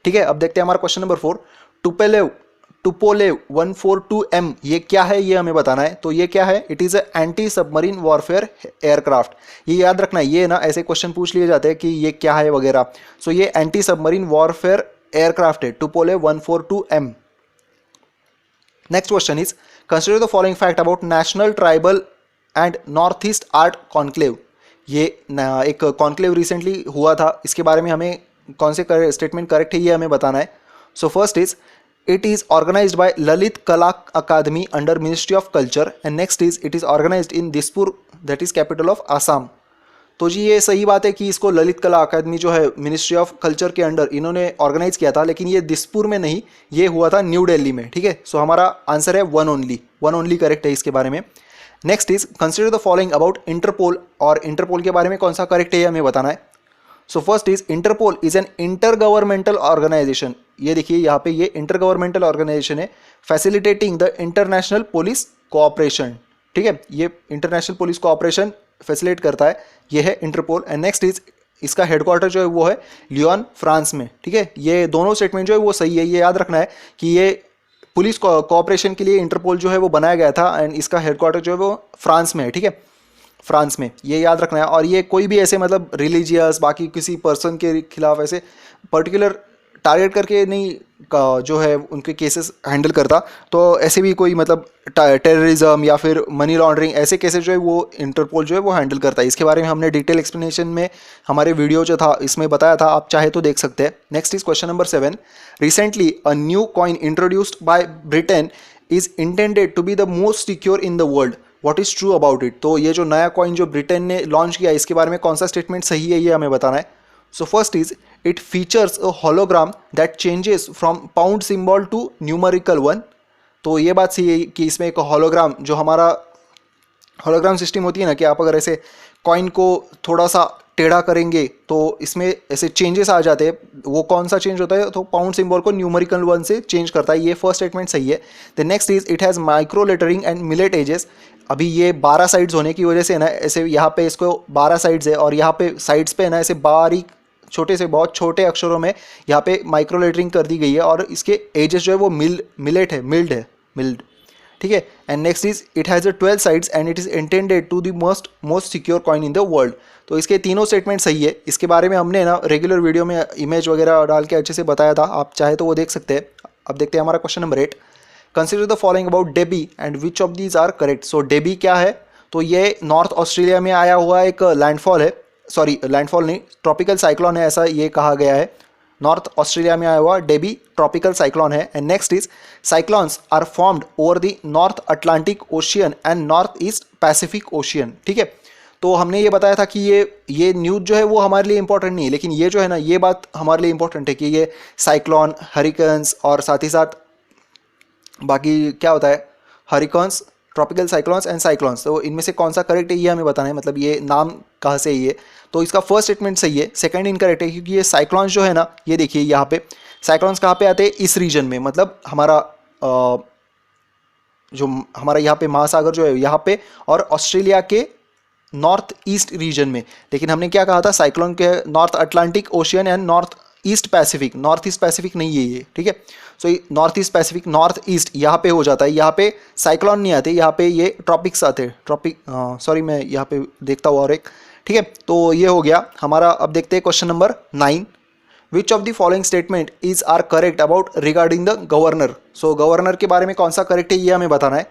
ठीक है, अब देखते हैं हमारा क्वेश्चन नंबर 4। टुपोलेव 142M ये क्या है, ये हमें बताना है। तो ये क्या है? It is a anti submarine warfare aircraft. ये याद रखना है, ये ना ऐसे क्वेश्चन पूछ लिए जाते हैं कि ये क्या है वगैरह। सो ये एंटी सबमरीन वॉरफेयर एयरक्राफ्ट है, Tupolev 142M। Next question is consider the following fact about national tribal and north east art conclave. ये एक कॉन्क्लेव रिसेंटली हुआ था, इसके बारे में हमें कौन से स्टेटमेंट करेक्ट है ये हमें बताना है। So first is it is organised by Lalit Kala Akademi under ministry of culture. And next is it is organised in Dispur, that is capital of Assam. तो जी ये सही बात है कि इसको ललित कला अकादमी जो है मिनिस्ट्री ऑफ कल्चर के अंडर इन्होंने ऑर्गेनाइज किया था, लेकिन ये दिसपुर में नहीं, ये हुआ था न्यू दिल्ली में। ठीक है, सो हमारा आंसर है वन ओनली करेक्ट है इसके बारे में। Next is consider the following about Interpol. और इंटरपोल के बारे में कौन सा करेक्ट है ये हमें बताना है। So first is Interpol is an inter governmental organisation. ये देखिए यहाँ पे ये इंटर गवर्नमेंटल ऑर्गेनाइजेशन है facilitating the international police cooperation. ठीक है, ये इंटरनेशनल पुलिस कोऑपरेशन फैसिलिटेट करता है, ये है इंटरपोल। एंड नेक्स्ट इज इसका हेडक्वार्टर जो है वो है लियोन, फ्रांस में। ठीक है, ये दोनों स्टेटमेंट जो है वो सही है। ये याद रखना है कि ये पुलिस कोऑपरेशन के लिए इंटरपोल जो है वो बनाया गया था एंड इसका हेडक्वार्टर जो है वो फ्रांस में है। ठीक है, फ्रांस में, ये याद रखना है। और ये कोई भी ऐसे मतलब रिलीजियस बाकी किसी पर्सन के खिलाफ ऐसे पर्टिकुलर टारगेट करके नहीं जो है उनके केसेस हैंडल करता। तो ऐसे भी कोई मतलब टेररिज्म या फिर मनी लॉन्ड्रिंग ऐसे केसेस जो है वो इंटरपोल जो है वो हैंडल करता है। इसके बारे में हमने डिटेल एक्सप्लेनेशन में हमारे वीडियो जो था इसमें बताया था, आप चाहे तो देख सकते हैं। Next is question number 7। Recently a new coin introduced by Britain is intended to be the most secure in the world, what is true about it. तो ये जो नया कॉइन जो ब्रिटेन ने लॉन्च किया इसके बारे में कौन सा स्टेटमेंट सही है ये हमें बताना है। So first is it features a hologram that changes from pound symbol to numerical 1। तो ये बात सही है कि इसमें एक हॉलोग्राम, जो हमारा हॉलोग्राम सिस्टम होती है ना, कि आप अगर ऐसे कॉइन को थोड़ा सा टेढ़ा करेंगे तो इसमें ऐसे चेंजेस आ जाते हैं। वो कौन सा चेंज होता है? तो पाउंड सिंबल को न्यूमेरिकल 1 से चेंज करता है। ये फर्स्ट स्टेटमेंट सही है। The next is it has micro lettering and milled edges. अभी ये 12 साइड्स होने की वजह से ना ऐसे यहाँ पे इसको 12 साइड्स है और यहाँ पे साइड्स पे ना ऐसे बारीक छोटे से बहुत छोटे अक्षरों में यहाँ पे माइक्रो लेटरिंग कर दी गई है और इसके एजेस जो है वो मिल्ड। ठीक है। And next is it has 12 sides and it is intended to the most secure coin in the world. तो इसके तीनों स्टेटमेंट सही है। इसके बारे में हमने ना रेगुलर वीडियो में इमेज वगैरह डाल के अच्छे से बताया था, आप चाहे तो वो देख सकते हैं। अब देखते हैं हमारा question number 8। Consider the following about Debbie and which of these are correct. So Debbie क्या है? तो ये नॉर्थ ऑस्ट्रेलिया में आया हुआ एक लैंडफॉल है, सॉरी लैंडफॉल नहीं, ट्रॉपिकल साइक्लोन है, ऐसा ये कहा गया है। नॉर्थ ऑस्ट्रेलिया में आया हुआ डेबी ट्रॉपिकल साइक्लोन है। And next is cyclones are formed over the north Atlantic ocean and north east Pacific ocean. ठीक है, तो हमने ये बताया था कि ये न्यूज़ जो है वो हमारे लिए इंपॉर्टेंट नहीं है, लेकिन ये जो है ना ये बात हमारे लिए इंपॉर्टेंट है कि ये साइक्लोन, हरिकेन्स और साथ ही साथ बाकी क्या होता है, hurricanes, tropical cyclones and cyclones, तो इनमें से कौन सा करेक्ट है ये हमें बताना है। मतलब ये नाम कहाँ से ये, तो इसका फर्स्ट स्टेटमेंट सही है, सेकंड इनकरेक्ट है क्योंकि ये साइक्लोन्स जो है ना, ये देखिए यहाँ पे साइक्लोन्स कहाँ पे आते हैं? इस रीजन में, मतलब हमारा जो हमारा यहाँ पे महासागर जो है यहाँ पे और ऑस्ट्रेलिया के नॉर्थ ईस्ट रीजन में। लेकिन हमने क्या कहा था? साइक्लोन के north Atlantic ocean and north east Pacific, north east Pacific नहीं है ये। ठीक है, so north east Pacific, north east यहाँ पे हो जाता है। यहाँ पे साइक्लोन नहीं आते, यहाँ पे ये ट्रॉपिक्स आते हैं। सॉरी मैं यहाँ पे देखता हूँ और एक। ठीक है, तो ये हो गया हमारा। अब देखते हैं question number 9। Which of the following statement is are correct about regarding the governor. So governor के बारे में कौन सा करेक्ट है ये हमें बताना है।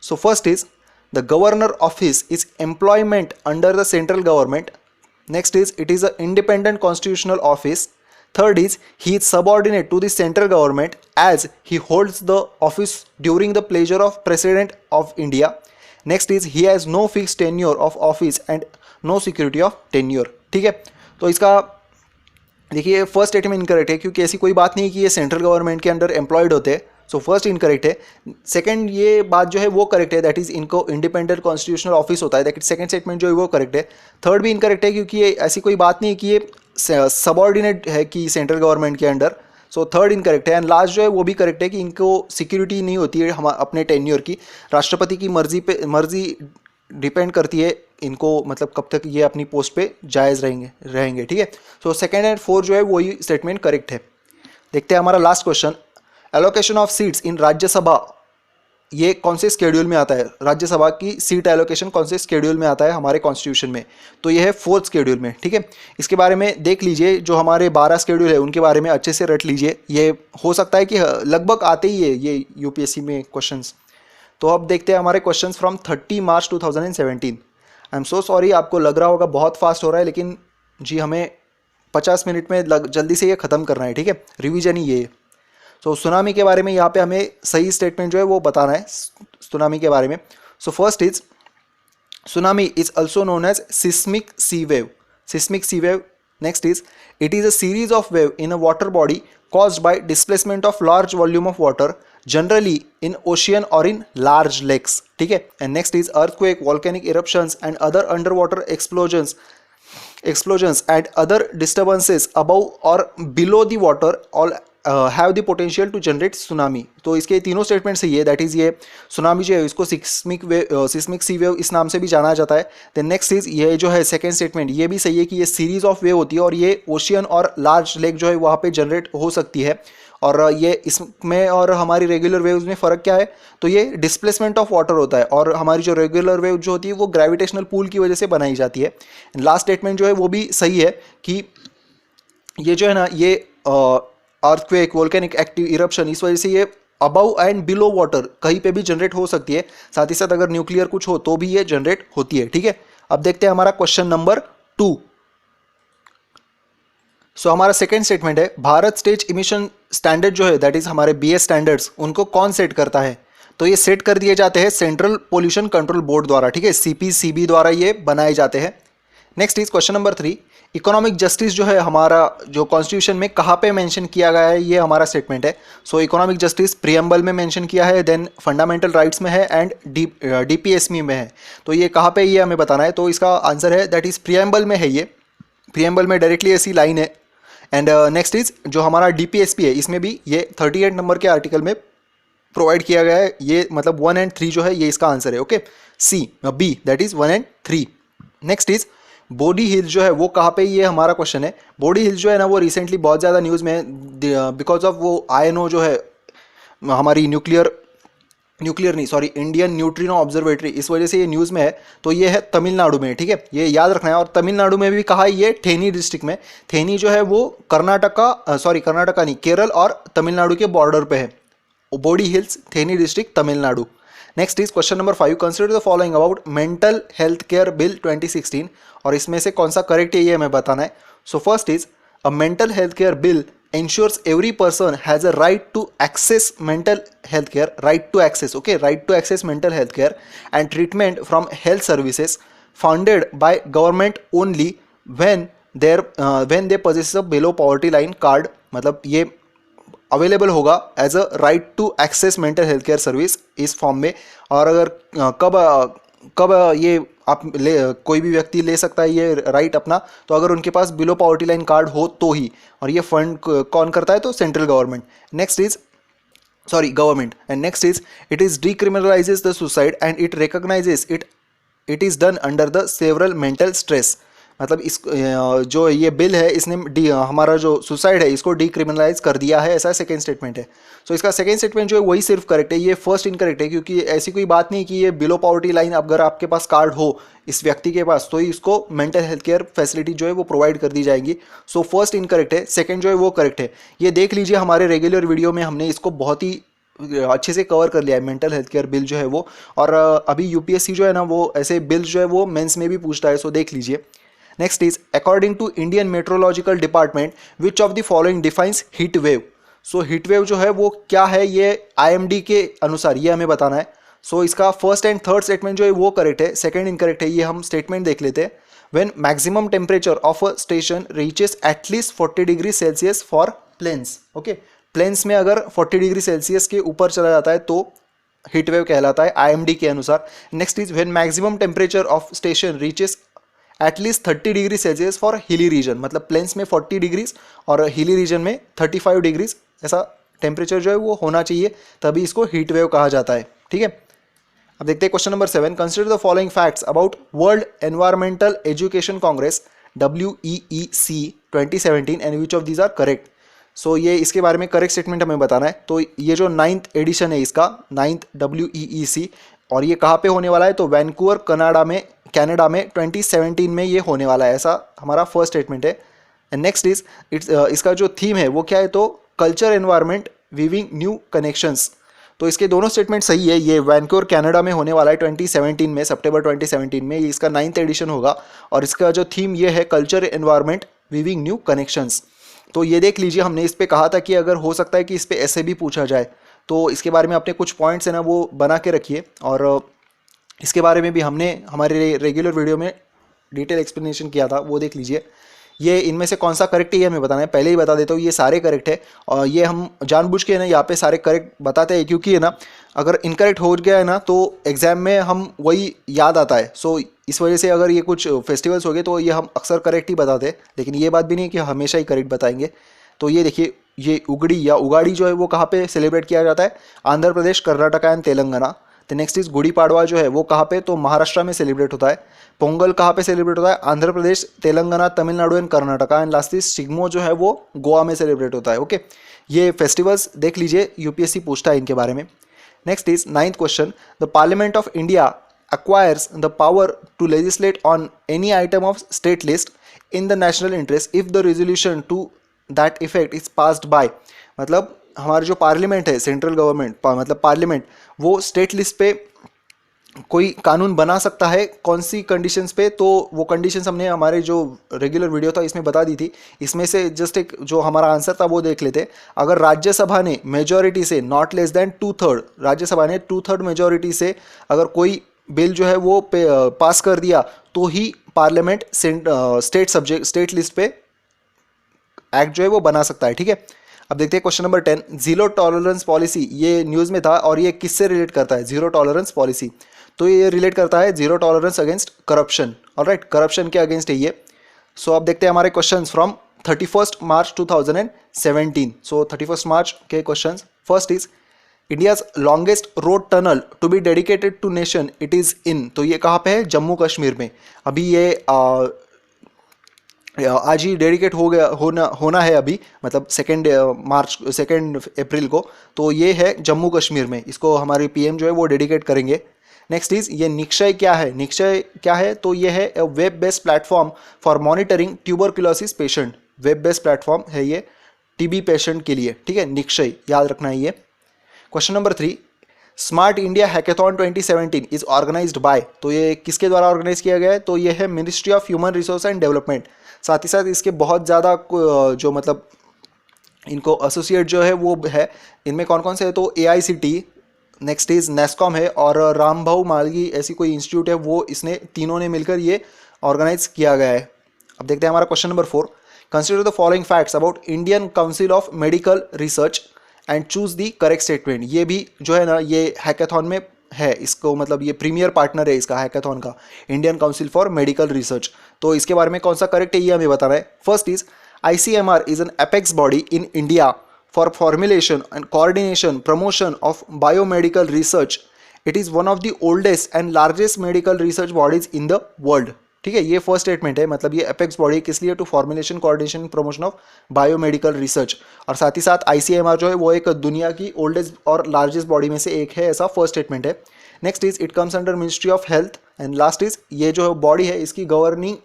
So first is the governor office is employment under the central government. Next is it is an independent constitutional office. Third is he is subordinate to the central government as he holds the office during the pleasure of president of India. Next is he has no fixed tenure of office and no security of tenure. ठीक है, तो इसका देखिए first statement incorrect है क्योंकि ऐसी कोई बात नहीं है कि ये सेंट्रल गवर्नमेंट के अंडर एम्प्लॉयड होते हैं, सो फर्स्ट इनकरेक्ट है। सेकंड ये बात जो है वो करेक्ट है, दैट इज इनको इंडिपेंडेंट कॉन्स्टिट्यूशनल ऑफिस होता है, दैट सेकंड स्टेटमेंट जो है वो करेक्ट है। थर्ड भी इनकरेक्ट है क्योंकि ये ऐसी कोई बात नहीं है कि ये सबॉर्डिनेट है कि सेंट्रल गवर्नमेंट के अंडर, सो थर्ड इनकरेक्ट है। एंड लास्ट जो है वो भी करेक्ट है कि इनको सिक्योरिटी नहीं होती है हम अपने टेन्योर की, राष्ट्रपति की मर्जी डिपेंड करती है इनको, मतलब कब तक ये अपनी पोस्ट पे जायज़ रहेंगे ठीक है। सो सेकंड एंड फोर्थ जो है वही स्टेटमेंट करेक्ट है। देखते हैं हमारा last question, allocation of seats in Rajya Sabha, ये कौन से स्केड्यूल में आता है, राज्यसभा की सीट एलोकेशन कौन से स्केड्यूल में आता है हमारे कॉन्स्टिट्यूशन में, तो ये है फोर्थ स्केड्यूल में ठीक है। इसके बारे में देख लीजिए, जो हमारे 12 स्केड्यूल है उनके बारे में अच्छे से रट लीजिए, ये हो सकता है कि लगभग आते ही है ये यूपीएससी में क्वेश्चंस। तो अब देखते हैं हमारे questions from 30 March 2017। I am so sorry, आपको लग रहा होगा बहुत फास्ट हो रहा है, लेकिन जी हमें 50 मिनट में जल्दी से ये ख़त्म करना है ठीक है, रिवीजन ही ये है। सो सुनामी के बारे में यहाँ पे हमें सही स्टेटमेंट जो है वो बताना है सुनामी के बारे में। So first is tsunami is also known as seismic sea wave, seismic sea wave. Next is it is a series of wave in a water body caused by displacement of large volume of water generally in ocean or in large lakes ठीक है। and next is earthquake, volcanic eruptions and other underwater explosions and other disturbances above or below the water all have the potential to generate tsunami। तो इसके तीनों statement सही है, that is ये tsunami जो है इसको सिस्मिक सी वेव इस नाम से भी जाना जाता है। देन नेक्स्ट इज ये जो है सेकंड स्टेटमेंट ये भी सही है कि ये सीरीज ऑफ वेव होती है और ये ओशियन और लार्ज लेक जो है वहाँ पे जनरेट हो सकती है। और ये इसमें और हमारी रेगुलर वेव्स में फ़र्क क्या है, तो ये डिस्प्लेसमेंट ऑफ वाटर होता है और हमारी जो रेगुलर वेव जो होती है वो ग्रेविटेशनल पूल की वजह से बनाई जाती है। लास्ट स्टेटमेंट जो है वो भी सही है कि ये जो है ना ये अर्थक्वेक, वोल्केनिक एक्टिव इरप्शन, इस वजह से ये अबव एंड बिलो वाटर कहीं पे भी जनरेट हो सकती है, साथ ही साथ अगर न्यूक्लियर कुछ हो तो भी ये जनरेट होती है ठीक है। अब देखते हैं हमारा क्वेश्चन नंबर 2। सो हमारा सेकंड स्टेटमेंट है भारत स्टेज इमिशन स्टैंडर्ड जो है दैट इज हमारे बीएस स्टैंडर्ड्स, उनको कौन सेट करता है, तो ये सेट कर दिए जाते हैं सेंट्रल पोल्यूशन कंट्रोल बोर्ड द्वारा ठीक है, सीपीसीबी द्वारा ये बनाए जाते हैं। Next is question number 3, economic justice जो है हमारा जो कॉन्स्टिट्यूशन में कहाँ पे मेंशन किया गया है, ये हमारा स्टेटमेंट है। सो इकोनॉमिक जस्टिस प्रियम्बल में मेंशन किया है, देन फंडामेंटल राइट्स में है एंड डीपीएसमी में है। तो ये कहाँ पे ये हमें बताना है, तो इसका आंसर है दैट इज प्रियम्बल में है, ये प्रियम्बल में डायरेक्टली ऐसी लाइन है। एंड नेक्स्ट इज जो हमारा डीपीएसपी है इसमें भी ये 38 नंबर के आर्टिकल में प्रोवाइड किया गया है, ये मतलब 1 एंड 3 जो है ये इसका आंसर है okay, C B that is 1 and 3। Next is body hills जो है वो कहाँ पे, ये हमारा क्वेश्चन है। बॉडी हिल्स जो है ना वो रिसेंटली बहुत ज़्यादा न्यूज़ में है बिकॉज ऑफ वो आईएनओ जो है हमारी न्यूक्लियर नहीं सॉरी इंडियन न्यूट्रिनो ऑब्जर्वेटरी, इस वजह से ये न्यूज़ में है। तो ये है तमिलनाडु में ठीक है, ये याद रखना है। और तमिलनाडु में भी कहा है ये थेनी डिस्ट्रिक्ट में, थेनी जो है वो कर्नाटका नहीं केरल और तमिलनाडु के बॉर्डर पे है, body hills Theni district Tamil Nadu. Next is question number 5, consider the following about mental health care bill 2016, और इसमें से कौन सा करेक्ट है ये हमें बताना है। So first is a mental health care bill ensures every person has a right to access mental health care, right to access mental health care and treatment from health services funded by government only when they possess a below poverty line card। मतलब ये available होगा as a right to access mental health care service इस form में। और अगर कब ये आप कोई भी व्यक्ति ले सकता है ये राइट अपना, तो अगर उनके पास बिलो पॉवर्टी लाइन कार्ड हो तो ही, और ये फंड कौन करता है, तो central government. Next is government. And next is it is decriminalises the suicide and it recognises it is done under the several mental stress. मतलब इस जो ये बिल है इसने हमारा जो सुसाइड है इसको डिक्रिमिनलाइज कर दिया है, ऐसा सेकंड स्टेटमेंट है। सो इसका सेकंड स्टेटमेंट जो है वही सिर्फ करेक्ट है, ये फर्स्ट इनकरेक्ट है, क्योंकि ऐसी कोई बात नहीं कि ये बिलो पॉवर्टी लाइन अगर आपके पास कार्ड हो इस व्यक्ति के पास तो ही इसको मेंटल हेल्थ केयर फैसिलिटी जो है वो प्रोवाइड कर दी जाएंगी। सो फर्स्ट इनकरेक्ट है, सेकंड जो है वो करेक्ट है। ये देख लीजिए हमारे रेगुलर वीडियो में हमने इसको बहुत ही अच्छे से कवर कर लिया है, मेंटल हेल्थ केयर बिल जो है वो। और अभी यूपीएससी जो है ना वो ऐसे बिल जो है वो मेंस में भी पूछता है, सो देख लीजिए। Next is according to Indian metrological department which of the following defines heat wave. So heat wave जो है वो क्या है, ये आईएमडी के अनुसार ये हमें बताना है। सो इसका फर्स्ट एंड थर्ड स्टेटमेंट जो है वो करेक्ट है, सेकंड इनकरेक्ट है, ये हम स्टेटमेंट देख लेते हैं। When maximum temperature of a station reaches at least 40 degree Celsius for plains. Okay, plains में अगर 40 डिग्री सेल्सियस के ऊपर चला जाता है तो हीट वेव कहलाता है IMD के अनुसार। Next is when maximum temperature of station reaches at least 30 degree Celsius for hilly region, मतलब प्लेन्स में 40 डिग्रीज और हिली रीजन में 35 डिग्रीज ऐसा टेम्परेचर जो है वो होना चाहिए, तभी इसको हीट वेव कहा जाता है। ठीक है, अब देखते हैं question number 7। Consider the following facts about world environmental education congress WEEC 2017 and which of these are correct. So ये इसके बारे में करेक्ट स्टेटमेंट हमें बताना है। तो ये जो 9th एडिशन है इसका, 9th WEEC, और ये कहाँ पे होने वाला है, तो वैंकूवर कनाडा में 2017 में ये होने वाला है, ऐसा हमारा फर्स्ट स्टेटमेंट है। एंड नेक्स्ट इज इसका जो थीम है वो क्या है, तो culture environment weaving new connections. तो इसके दोनों स्टेटमेंट सही है। ये वैंकूवर कनाडा में होने वाला है 2017 में, सितंबर 2017 में, ये इसका 9th एडिशन होगा और इसका जो थीम ये है culture environment weaving new connections. तो ये देख लीजिए, हमने इस पे कहा था कि अगर हो सकता है कि इस पे ऐसे भी पूछा जाए, तो इसके बारे में अपने कुछ पॉइंट्स है ना वो बना के रखिए, और इसके बारे में भी हमने हमारे रेगुलर वीडियो में डिटेल एक्सप्लेनेशन किया था, वो देख लीजिए। ये इनमें से कौन सा करेक्ट है ये हमें बताना है। पहले ही बता देता हूँ, ये सारे करेक्ट है और ये हम जानबूझ के ना यहाँ पे सारे करेक्ट बताते हैं, क्योंकि है ना अगर इनकरेक्ट हो गया है ना तो एग्जाम में हम वही याद आता है। सो इस वजह से अगर ये कुछ फेस्टिवल्स हो गए तो ये हम अक्सर करेक्ट ही बताते हैं, लेकिन ये बात भी नहीं कि हमेशा ही करेक्ट बताएंगे। तो ये देखिए, ये उगड़ी या उगाड़ी जो है वो कहाँ पे सेलिब्रेट किया जाता है, आंध्र प्रदेश, कर्नाटका एंड तेलंगाना। तो नेक्स्ट इज गुड़ी पाड़वा जो है वो कहाँ पे, तो महाराष्ट्र में सेलिब्रेट होता है। पोंगल कहाँ पे सेलिब्रेट होता है, Andhra Pradesh, Telangana, Tamil Nadu and Karnataka. And last is Shigmo जो है वो गोवा में सेलिब्रेट होता है। ओके, ये फेस्टिवल्स देख लीजिए, यूपीएससी पूछता है इनके बारे में। Next is 9th question, the parliament of India acquires the power to legislate on any item of state list in the national interest if the resolution to that effect is passed by। मतलब हमारा जो parliament है, central government मतलब parliament, वो state list पे कोई कानून बना सकता है कौन सी कंडीशंस पे, तो वो कंडीशंस हमने हमारे जो रेगुलर वीडियो था इसमें बता दी थी। इसमें से जस्ट एक जो हमारा आंसर था वो देख लेते। अगर राज्यसभा ने मेजॉरिटी से नॉट लेस देन 2/3, राज्यसभा ने 2/3 मेजॉरिटी से अगर कोई बिल जो है वो पास कर दिया तो ही पार्लियामेंट स्टेट लिस्ट पे एक्ट जो है वो बना सकता है। ठीक है, अब देखते हैं question number 10, zero tolerance policy. ये न्यूज़ में था और ये किससे रिलेट करता है, जीरो टॉलरेंस पॉलिसी। तो ये रिलेट करता है zero tolerance against corruption. Alright, corruption के अगेंस्ट है ये। सो अब देखते हैं हमारे question from 31 March 2017। So 31 March के क्वेश्चन। First is India's longest road tunnel to be dedicated to nation, it is in. तो ये कहाँ पे है, जम्मू कश्मीर में। अभी ये आज ही डेडिकेट हो गया, होना है अभी, मतलब 2 अप्रैल को। तो ये है जम्मू कश्मीर में, इसको हमारे PM जो है वो डेडिकेट करेंगे। नेक्स्ट इज ये निक्षय क्या है, निक्षय क्या है, तो ये है web based platform for monitoring tuberculosis patient. Web based platform है ये TB पेशेंट के लिए। ठीक है, निक्षय याद रखना है ये। Question number 3, smart India hackathon 2017 is organised by. तो ये किसके द्वारा ऑर्गेनाइज किया गया है, तो ये है ministry of human resource and development. साथ ही साथ इसके बहुत ज़्यादा जो मतलब इनको एसोसिएट जो है वो है, इनमें कौन कौन से है, तो AICT, नेक्स्ट इज नेस्कॉम है और रामभाऊ मालगी ऐसी कोई इंस्टीट्यूट है, वो इसने तीनों ने मिलकर ये ऑर्गेनाइज किया गया है। अब देखते हैं हमारा question number 4, consider the following facts about Indian council of medical research and choose the correct statement. ये भी जो है ना ये हैकेथॉन में है, इसको मतलब ये प्रीमियर पार्टनर है इसका हैकेथॉन का, Indian council for medical research. तो इसके बारे में कौन सा करेक्ट है ये हमें बताना है। First is ICMR is an apex body in India for formulation and coordination promotion of biomedical research. It is one of the oldest and largest medical research bodies in the world. ठीक है, ये first statement है, मतलब ये apex body किस लिए, to formulation coordination promotion of biomedical research. और साथ ही साथ ICMR जो है वो एक दुनिया की ओल्डेस्ट और लार्जेस्ट बॉडी में से एक है, ऐसा फर्स्ट स्टेटमेंट है। Next is it comes under ministry of health. And last is ये जो बॉडी है इसकी गवर्निंग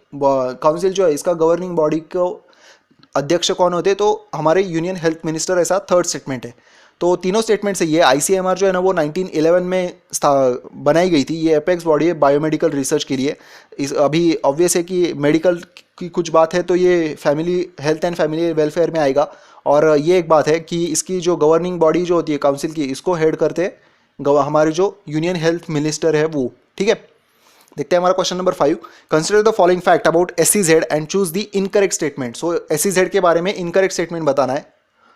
काउंसिल जो है इसका गवर्निंग बॉडी को अध्यक्ष कौन होते हैं, तो हमारे यूनियन हेल्थ मिनिस्टर, ऐसा थर्ड स्टेटमेंट है। तो तीनों स्टेटमेंट से ये ICMR जो है ना वो 1911 में बनाई गई थी। ये एपेक्स बॉडी है बायोमेडिकल रिसर्च के लिए। इस अभी ऑब्वियस है कि मेडिकल की कुछ बात है तो ये family health and family welfare में आएगा। और ये एक बात है कि इसकी जो गवर्निंग बॉडी जो होती है काउंसिल की, इसको हेड करते हमारे जो यूनियन हेल्थ मिनिस्टर है वो। ठीक है, देखते हैं हमारा question number 5। Consider the following fact about SEZ and choose the incorrect statement. So SEZ के बारे में इनकरेक्ट स्टेटमेंट बताना है।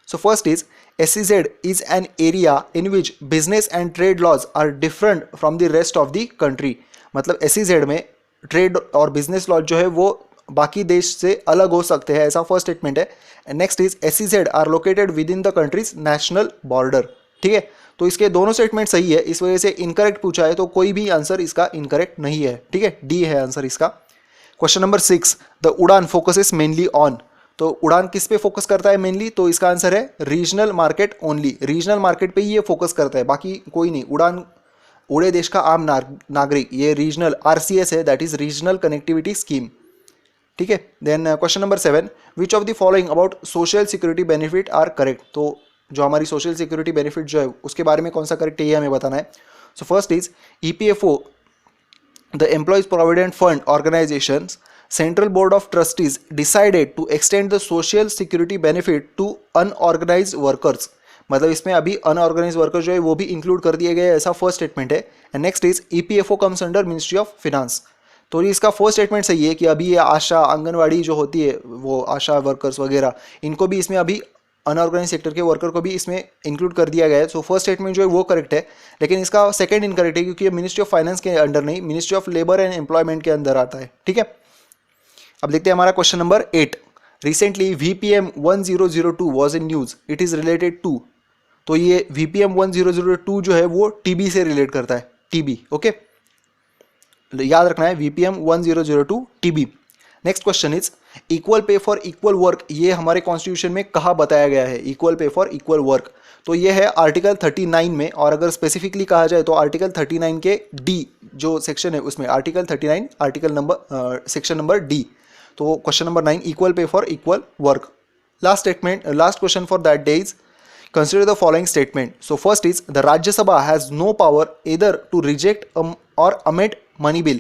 So first is SEZ is an area in which business and trade laws are different from the rest of the country. मतलब SEZ में trade और business laws जो है वो बाकी देश से अलग हो सकते हैं, ऐसा फर्स्ट स्टेटमेंट है। And next is SEZ are located within the country's national border. ठीक है, तो इसके दोनों स्टेटमेंट सही है, इस वजह से इनकरेक्ट पूछा है तो कोई भी आंसर इसका इनकरेक्ट नहीं है। ठीक है, डी है आंसर इसका। क्वेश्चन नंबर 6, द उड़ान फोकसेस मेनली ऑन। तो उड़ान किस पे फोकस करता है मेनली, तो इसका आंसर है regional market only. Regional market पे ही ये फोकस करता है, बाकी कोई नहीं। उड़ान उड़े देश का आम नागरिक, ये रीजनल RCS है, that is regional connectivity scheme. ठीक है, then question number 7, which of the following about social security benefit are correct. तो जो हमारी सोशल सिक्योरिटी बेनिफिट जो है उसके बारे में कौन सा करेक्ट है ये हमें बताना है। So first is EPFO, the employees provident fund organisation central board of trustees decided to extend the social security benefit to unorganised workers. मतलब इसमें अभी अनऑर्गेनाइज वर्कर जो है वो भी इंक्लूड कर दिए गए, ऐसा फर्स्ट स्टेटमेंट है। And next is EPFO comes under ministry of finance. तो ये इसका फर्स्ट स्टेटमेंट सही है कि अभी ये आशा आंगनवाड़ी जो होती है वो आशा वर्कर्स वगैरह, इनको भी इसमें अभी अनऑर्गेनाइज सेक्टर के वर्कर को भी इसमें इंक्लूड कर दिया गया है। सो फर्स्ट स्टेटमेंट जो है वो करेक्ट है, लेकिन इसका सेकंड इनकरेक्ट है क्योंकि ये मिनिस्ट्री ऑफ फाइनेंस के अंडर नहीं, ministry of labour and employment के अंदर आता है। ठीक है, अब देखते हैं हमारा question number 8। Recently VPM 1002 was in news, it is related to. तो ये VPM 1002 जो है वो TB से रिलेट करता है, TB। ओके, याद रखना है VPM 1002 TB। Next question is equal pay for equal work, ये हमारे कॉन्स्टिट्यूशन में कहाँ बताया गया है equal pay for equal work. तो ये है आर्टिकल 39 में, और अगर स्पेसिफिकली कहा जाए तो आर्टिकल 39 के D जो सेक्शन है उसमें, article 39 article number section number D। तो question number 9, equal pay for equal work. Last statement, last question for that day is consider the following statement. So first is the Rajya Sabha has no power either to reject or amend money bill.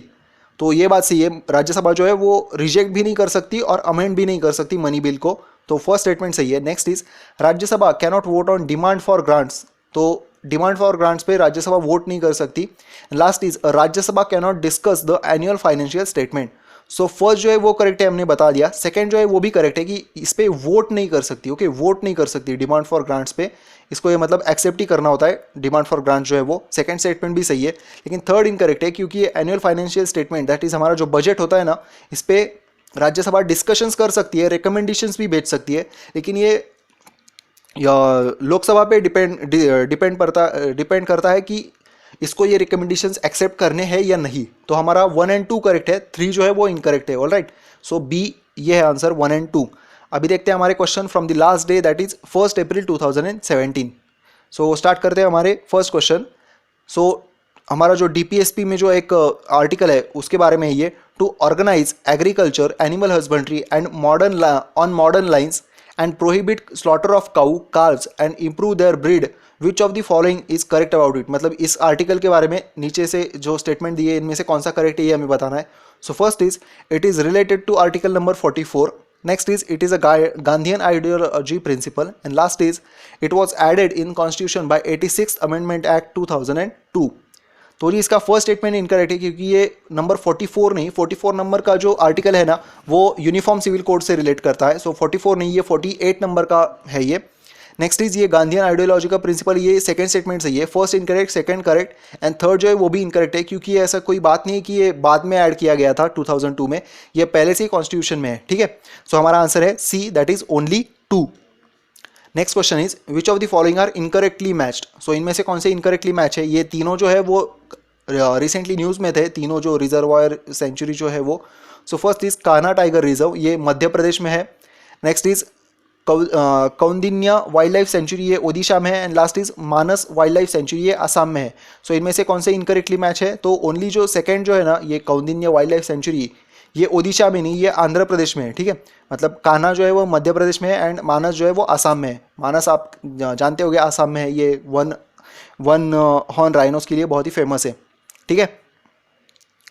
तो ये बात सही है, राज्यसभा जो है वो reject भी नहीं कर सकती और अमेंड भी नहीं कर सकती मनी बिल को। तो फर्स्ट स्टेटमेंट सही है। Next is Rajya Sabha can not vote on demand for grants. तो डिमांड फॉर ग्रांट्स पे राज्यसभा वोट नहीं कर सकती। Last is Rajya Sabha can not discuss the annual financial statement. So first जो है वो करेक्ट है, हमने बता दिया। सेकंड जो है वो भी करेक्ट है कि इस पे वोट नहीं कर सकती। ओके, वोट नहीं कर सकती डिमांड फॉर ग्रांट्स पे, इसको ये मतलब एक्सेप्ट ही करना होता है डिमांड फॉर ग्रांट जो है वो। सेकंड स्टेटमेंट भी सही है, लेकिन थर्ड इनकरेक्ट है क्योंकि ये annual financial statement that is हमारा जो बजट होता है ना, इस पे राज्यसभा डिस्कशंस कर सकती है, रिकमेंडेशंस भी भेज सकती है, लेकिन ये लोकसभा पे डिपेंड करता है कि इसको ये रिकमेंडेशंस एक्सेप्ट करने हैं या नहीं। तो हमारा 1 और 2 करेक्ट है, 3 जो है वो इनकरेक्ट है। ऑलराइट, सो B ये है आंसर 1 और 2। अभी देखते हैं हमारे question from the last day that is 1 April 2017। So start करते हैं हमारे फर्स्ट क्वेश्चन। सो हमारा जो DPSP में जो एक आर्टिकल है उसके बारे में ये, to organise agriculture animal husbandry and modern lines and prohibit slaughter of cow calves and improve their breed, which of the following is correct about it. मतलब इस आर्टिकल के बारे में नीचे से जो स्टेटमेंट दिए इनमें से कौन सा करेक्ट है ये हमें बताना है। So first is it is related to article number 44। Next is it is a Gandhian ideology principle. And last is it was added in constitution by 86th amendment act 2002। तो जी इसका फर्स्ट स्टेटमेंट इनकरेक्ट है क्योंकि ये number 44 नहीं, 44 number का जो article है ना वो यूनिफॉर्म सिविल कोड से रिलेट करता है। सो 44 नहीं, ये 48 नंबर का है ये। नेक्स्ट इज ये गांधीयन आइडियोलॉजी का प्रिंसिपल, ये सेकंड स्टेटमेंट सही है। First incorrect, second correct, and third जो है वो भी इनकरेक्ट है क्योंकि ऐसा कोई बात नहीं है कि ये बाद में ऐड किया गया था 2002 में, ये पहले से ही कॉन्स्टिट्यूशन में है। ठीक है, सो हमारा आंसर है C that is only 2। Next question is which of the following are incorrectly matched. So इनमें से कौन से इनकरेक्टली मैच है। ये तीनों जो है वो रिसेंटली न्यूज़ में थे, तीनों जो रिजर्वायर सेंचुरी जो है वो। So first is Kanha tiger reserve, ये मध्य प्रदेश में है। Next is Kaundinya wildlife sanctuary, ये ओडिशा में है। And last is Manas wildlife sanctuary, ये असम में है। सो इनमें से कौन से इनकरेक्टली मैच है, तो ओनली जो सेकंड जो है ना ये कौंडिन्या वाइल्ड लाइफ सेंचुरी, ये ओडिशा में नहीं, ये आंध्र प्रदेश में है। ठीक है, मतलब कान्हा जो है वो मध्य प्रदेश में है एंड मानस जो है वो असम में है। मानस आप जानते होंगे असम में है, ये वन हॉर्न राइनोस के लिए बहुत ही फेमस है। ठीक है,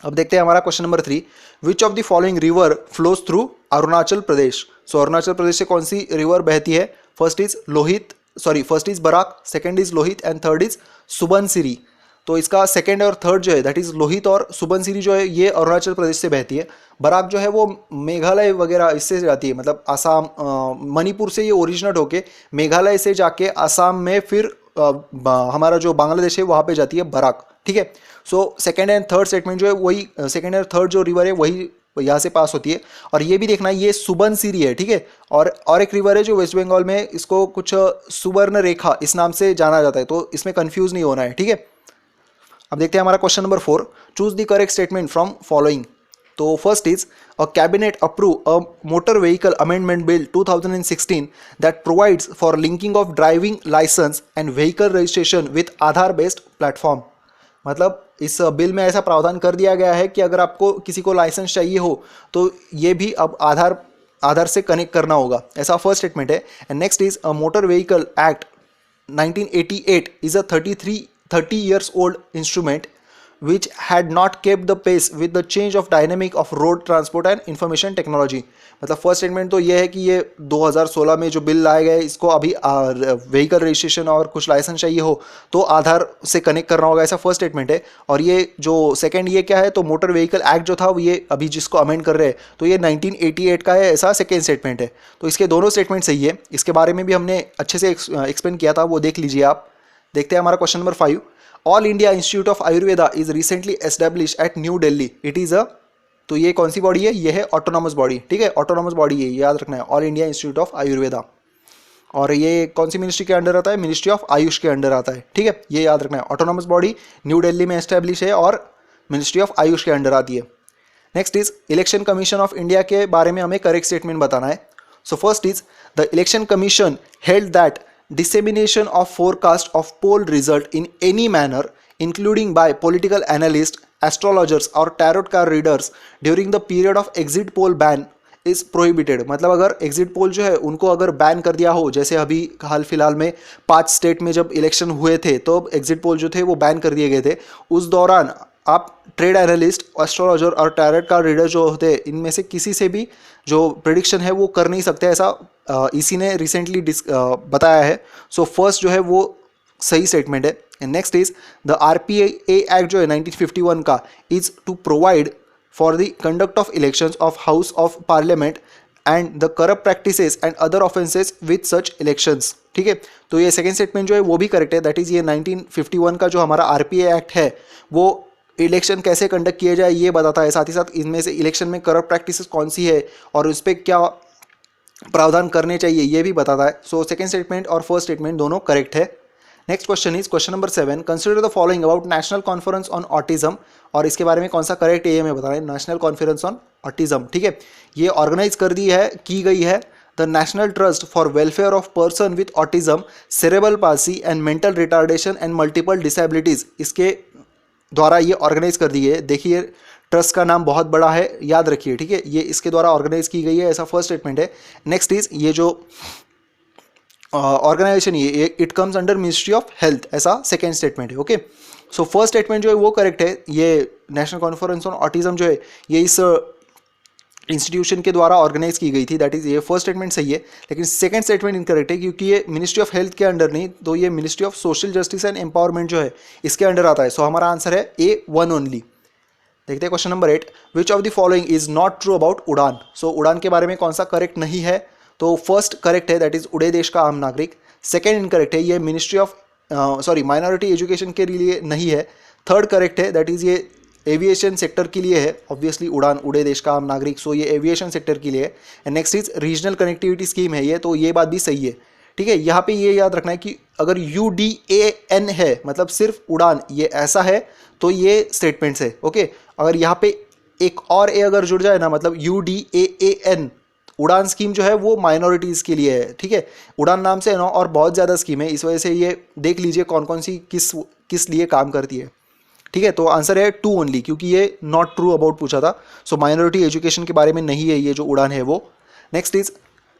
अब देखते हैं हमारा question number 3। Which of the following river flows through Arunachal Pradesh. So Arunachal Pradesh से कौन सी रिवर बहती है। First is Barak, second is Lohit and third is Subansiri. तो इसका सेकेंड और थर्ड जो है दैट इज़ लोहित और सुबनसिरी जो है ये अरुणाचल प्रदेश से बहती है। बराक जो है वो मेघालय वगैरह इससे जाती है, मतलब आसाम मणिपुर से ये ओरिजिनेट होके मेघालय से जाके आसाम में फिर हमारा जो बांग्लादेश है वहाँ पे जाती है बराक। ठीक है, so second and third statement जो है वही, सेकेंड एंड थर्ड जो रिवर है वही यहाँ से पास होती है। और ये भी देखना ये सुबनसिरी है। ठीक है, और एक रिवर है जो वेस्ट बंगाल में, इसको कुछ सुवर्ण रेखा इस नाम से जाना जाता है, तो इसमें कंफ्यूज नहीं होना है। ठीक है, अब देखते हैं हमारा question number 4, choose the correct statement from following. तो first is a cabinet approve a motor vehicle amendment bill 2016 that provides for linking of driving licence and vehicle registration with Aadhaar based platform. मतलब इस bill में ऐसा प्रावधान कर दिया गया है कि अगर आपको किसी को लाइसेंस चाहिए हो तो ये भी अब आधार से कनेक्ट करना होगा, ऐसा फर्स्ट स्टेटमेंट है। And next is a motor vehicle act 1988 is a 30 years old instrument which had not kept the pace with the change of dynamic of road transport and information technology। मतलब first statement तो ये है कि ये 2016 में जो bill लाए गए इसको अभी व्हीकल रजिस्ट्रेशन और कुछ लाइसेंस चाहिए हो तो आधार से कनेक्ट करना होगा, ऐसा फर्स्ट स्टेटमेंट है। और ये जो सेकंड ये क्या है, तो मोटर व्हीकल एक्ट जो था ये अभी जिसको अमेंड कर रहे हैं तो ये 1988 का है, ऐसा सेकेंड स्टेटमेंट है। तो इसके दोनों स्टेटमेंट सही है, इसके बारे में भी हमने अच्छे से एक्सप्लेन किया था, वो देख लीजिए आप। देखते हैं हमारा question number 5, all India institute of Ayurveda is recently establish at New Delhi, it is a, तो ये कौन सी बॉडी है, ये है ऑटोनॉमस बॉडी। ठीक है, ऑटोनॉमस बॉडी है, याद रखना है, all India institute of Ayurveda. और ये कौन सी मिनिस्ट्री के अंडर आता है, मिनिस्ट्री ऑफ आयुष के अंडर आता है। ठीक है, ये याद रखना है, ऑटोनॉमस बॉडी न्यू दिल्ली में एस्टेब्लिश है और मिनिस्ट्री ऑफ आयुष के अंडर आती है। Next is election commission of India के बारे में हमें करेक्ट स्टेटमेंट बताना है। So first is the election commission held that dissemination of forecast of poll result in any manner including by political analysts, astrologers और tarot card readers during the period of exit poll ban is prohibited। मतलब अगर exit poll जो है उनको अगर ban कर दिया हो, जैसे अभी हाल फिलहाल में 5 स्टेट में जब इलेक्शन हुए थे तो एग्जिट पोल जो थे वो बैन कर दिए गए थे, उस दौरान आप ट्रेड एनालिस्ट, एस्ट्रोलॉजर और टैरोट कार्ड रीडर जो होते हैं इनमें से किसी से भी जो प्रिडिक्शन है वो कर नहीं सकते, ऐसा इसी ने रिसेंटली बताया है। सो फर्स्ट जो है वो सही स्टेटमेंट है। And next is the RPA act जो है 1951 का is to provide for the conduct of elections of house of parliament and the corrupt practices and other offences with such elections. ठीक है, तो ये सेकेंड स्टेटमेंट जो है वो भी करेक्ट है, दैट इज ये 1951 का जो हमारा RPA एक्ट है वो इलेक्शन कैसे कंडक्ट किए जाए ये बताता है, साथ ही साथ इनमें से इलेक्शन में करप्ट प्रैक्टिसेस कौन सी है और उस पर क्या प्रावधान करने चाहिए ये भी बताता है। सो सेकेंड स्टेटमेंट और फर्स्ट स्टेटमेंट दोनों करेक्ट है। Next question is question number 7, consider the following about national conference on autism, और इसके बारे में कौन सा करेक्ट है ये मैं बता रहा हूँ, नेशनल कॉन्फ्रेंस ऑन ऑटिज्म। ठीक है, ये ऑर्गेनाइज की गई है the national trust for welfare of person with autism, cerebral palsy and mental retardation and multiple disabilities, इसके द्वारा ये ऑर्गेनाइज कर दी है। देखिए ट्रस्ट का नाम बहुत बड़ा है, याद रखिए। ठीक है, ये इसके द्वारा ऑर्गेनाइज की गई है, ऐसा फर्स्ट स्टेटमेंट है। नेक्स्ट इज ये जो ऑर्गेनाइजेशन ये it comes under ministry of health, ऐसा सेकेंड स्टेटमेंट है। ओके, सो फर्स्ट स्टेटमेंट जो है वो करेक्ट है, ये नेशनल कॉन्फ्रेंस ऑन ऑटिज्म जो है ये इस इंस्टीट्यूशन के द्वारा ऑर्गेनाइज की गई थी, दैट इज ये फर्स्ट स्टेटमेंट सही है। लेकिन सेकंड स्टेटमेंट इनकरेक्ट है क्योंकि ये मिनिस्ट्री ऑफ हेल्थ के अंडर नहीं, तो ये ministry of social justice and empowerment जो है इसके अंडर आता है। सो हमारा आंसर है A1 ओनली। देखते हैं question number 8, which of the following is not true about उड़ान। सो उड़ान के बारे में कौन सा करेक्ट नहीं है, तो फर्स्ट करेक्ट है दैट इज उड़े देश का आम नागरिक। सेकेंड इनकरेक्ट है, ये मिनिस्ट्री ऑफ माइनॉरिटी एजुकेशन के लिए नहीं है। थर्ड करेक्ट है दैट इज ये एविएशन सेक्टर के लिए है, ऑब्वियसली उड़ान उड़े देश का आम नागरिक, सो ये एविएशन सेक्टर के लिए है। And next is regional connectivity scheme है ये, तो ये बात भी सही है। ठीक है, यहाँ पे ये याद रखना है कि अगर UDAN है मतलब सिर्फ उड़ान ये ऐसा है तो ये स्टेटमेंट्स है। ओके, अगर यहाँ पे एक और ए अगर जुड़ जाए ना मतलब UDAAN, उड़ान स्कीम जो है वो माइनॉरिटीज़ के लिए है। ठीक है, उड़ान नाम से है ना और बहुत ज़्यादा स्कीम है, इस वजह से ये देख लीजिए कौन कौन सी किस लिए काम करती है। ठीक है, तो आंसर है 2 ओनली, क्योंकि ये नॉट ट्रू अबाउट पूछा था। सो माइनॉरिटी एजुकेशन के बारे में नहीं है ये जो उड़ान है वो। Next is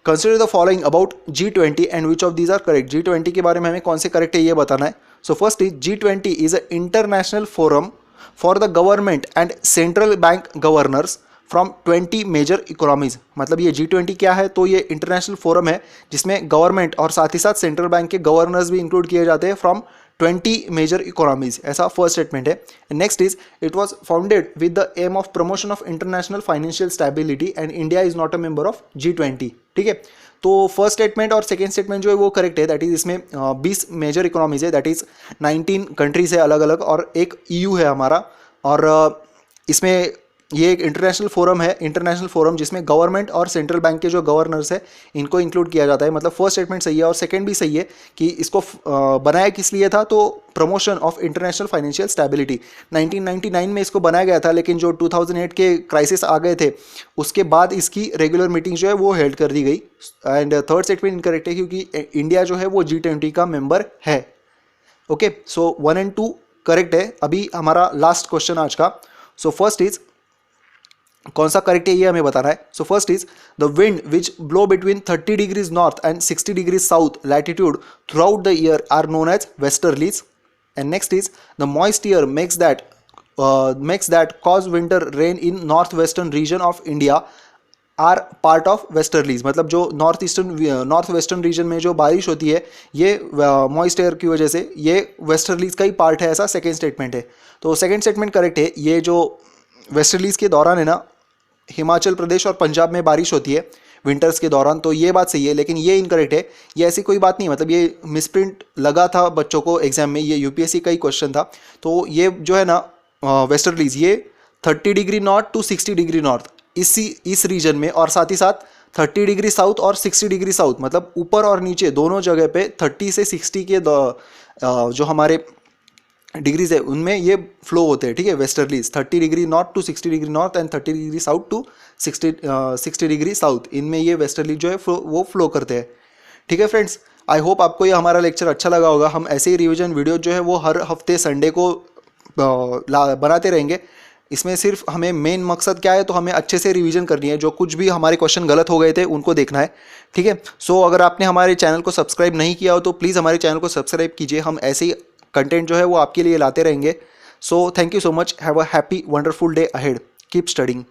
consider the following about G20 and which of these are correct. G20 के बारे में हमें कौन से करेक्ट है ये बताना है। So first is G20 is a international forum for the government and central bank governors from 20 major economies. मतलब ये G20 क्या है, तो ये इंटरनेशनल फोरम है जिसमें गवर्नमेंट और साथ ही साथ सेंट्रल बैंक के गवर्नर्स भी इंक्लूड किए जाते हैं फ्रॉम 20 मेजर इकोनॉमीज, ऐसा फर्स्ट स्टेटमेंट है। Next is it was founded with the aim of promotion of international financial stability and India is not a member of G20। ठीक है, तो फर्स्ट स्टेटमेंट और सेकेंड स्टेटमेंट जो है वो correct है। दैट इज इसमें 20 मेजर इकोनॉमीज है, दैट इज 19 कंट्रीज है अलग अलग, और एक EU है हमारा। और इसमें ये एक इंटरनेशनल फोरम है, इंटरनेशनल फोरम जिसमें गवर्नमेंट और सेंट्रल बैंक के जो गवर्नर्स है इनको इंक्लूड किया जाता है। मतलब फर्स्ट स्टेटमेंट सही है और सेकंड भी सही है कि इसको बनाया किस लिए था, तो promotion of international financial stability. 1999 में इसको बनाया गया था, लेकिन जो 2008 के क्राइसिस आ गए थे उसके बाद इसकी रेगुलर मीटिंग जो है वो हेल्ड कर दी गई। एंड थर्ड स्टेटमेंट इनकरेक्ट है क्योंकि इंडिया जो है वो G20 का मेंबर है। ओके, सो 1 and 2 करेक्ट है। अभी हमारा लास्ट क्वेश्चन आज का। सो फर्स्ट इज कौन सा करेक्ट है ये हमें बताना है। So first is the wind which blow between 30 degrees north and 60 degrees south latitude throughout the year are known as westerlies. And next is the moist air makes that cause winter rain in north western region of India are part of westerlies. मतलब जो north western reason में जो बारिश होती है ये moist air की वजह से ये वेस्टर्लीज का ही पार्ट है, ऐसा सेकेंड स्टेटमेंट है। तो सेकेंड स्टेटमेंट करेक्ट है। ये जो वेस्टर्लीज के दौरान है ना, हिमाचल प्रदेश और पंजाब में बारिश होती है विंटर्स के दौरान, तो ये बात सही है। लेकिन ये इनकरेक्ट है, ये ऐसी कोई बात नहीं, मतलब ये मिसप्रिंट लगा था बच्चों को एग्जाम में, ये UPSC का ही क्वेश्चन था। तो ये जो है ना वेस्टर्लीज, ये 30 degree north to 60 degree north इस रीजन में, और साथ ही साथ 30 डिग्री साउथ और 60 डिग्री साउथ, मतलब ऊपर और नीचे दोनों जगह पे 30 से 60 के जो हमारे डिग्रीज है उनमें ये फ्लो होते हैं। ठीक है, westerlies 30 degree north to 60 degree north and 30 degree south to 60 degree south, इनमें ये वेस्टर्लीज जो है वो फ्लो करते हैं। ठीक है फ्रेंड्स, आई होप आपको ये हमारा लेक्चर अच्छा लगा होगा। हम ऐसे ही रिवीजन वीडियो जो है वो हर हफ्ते संडे को बनाते रहेंगे। इसमें सिर्फ हमें मेन मकसद क्या है, तो हमें अच्छे से रिवीजन करनी है, जो कुछ भी हमारे क्वेश्चन गलत हो गए थे उनको देखना है। ठीक है, सो अगर आपने हमारे चैनल को सब्सक्राइब नहीं किया हो तो प्लीज़ हमारे चैनल को सब्सक्राइब कीजिए। हम ऐसे ही कंटेंट जो है वो आपके लिए लाते रहेंगे। So thank you so much, have a happy wonderful day ahead, keep studying.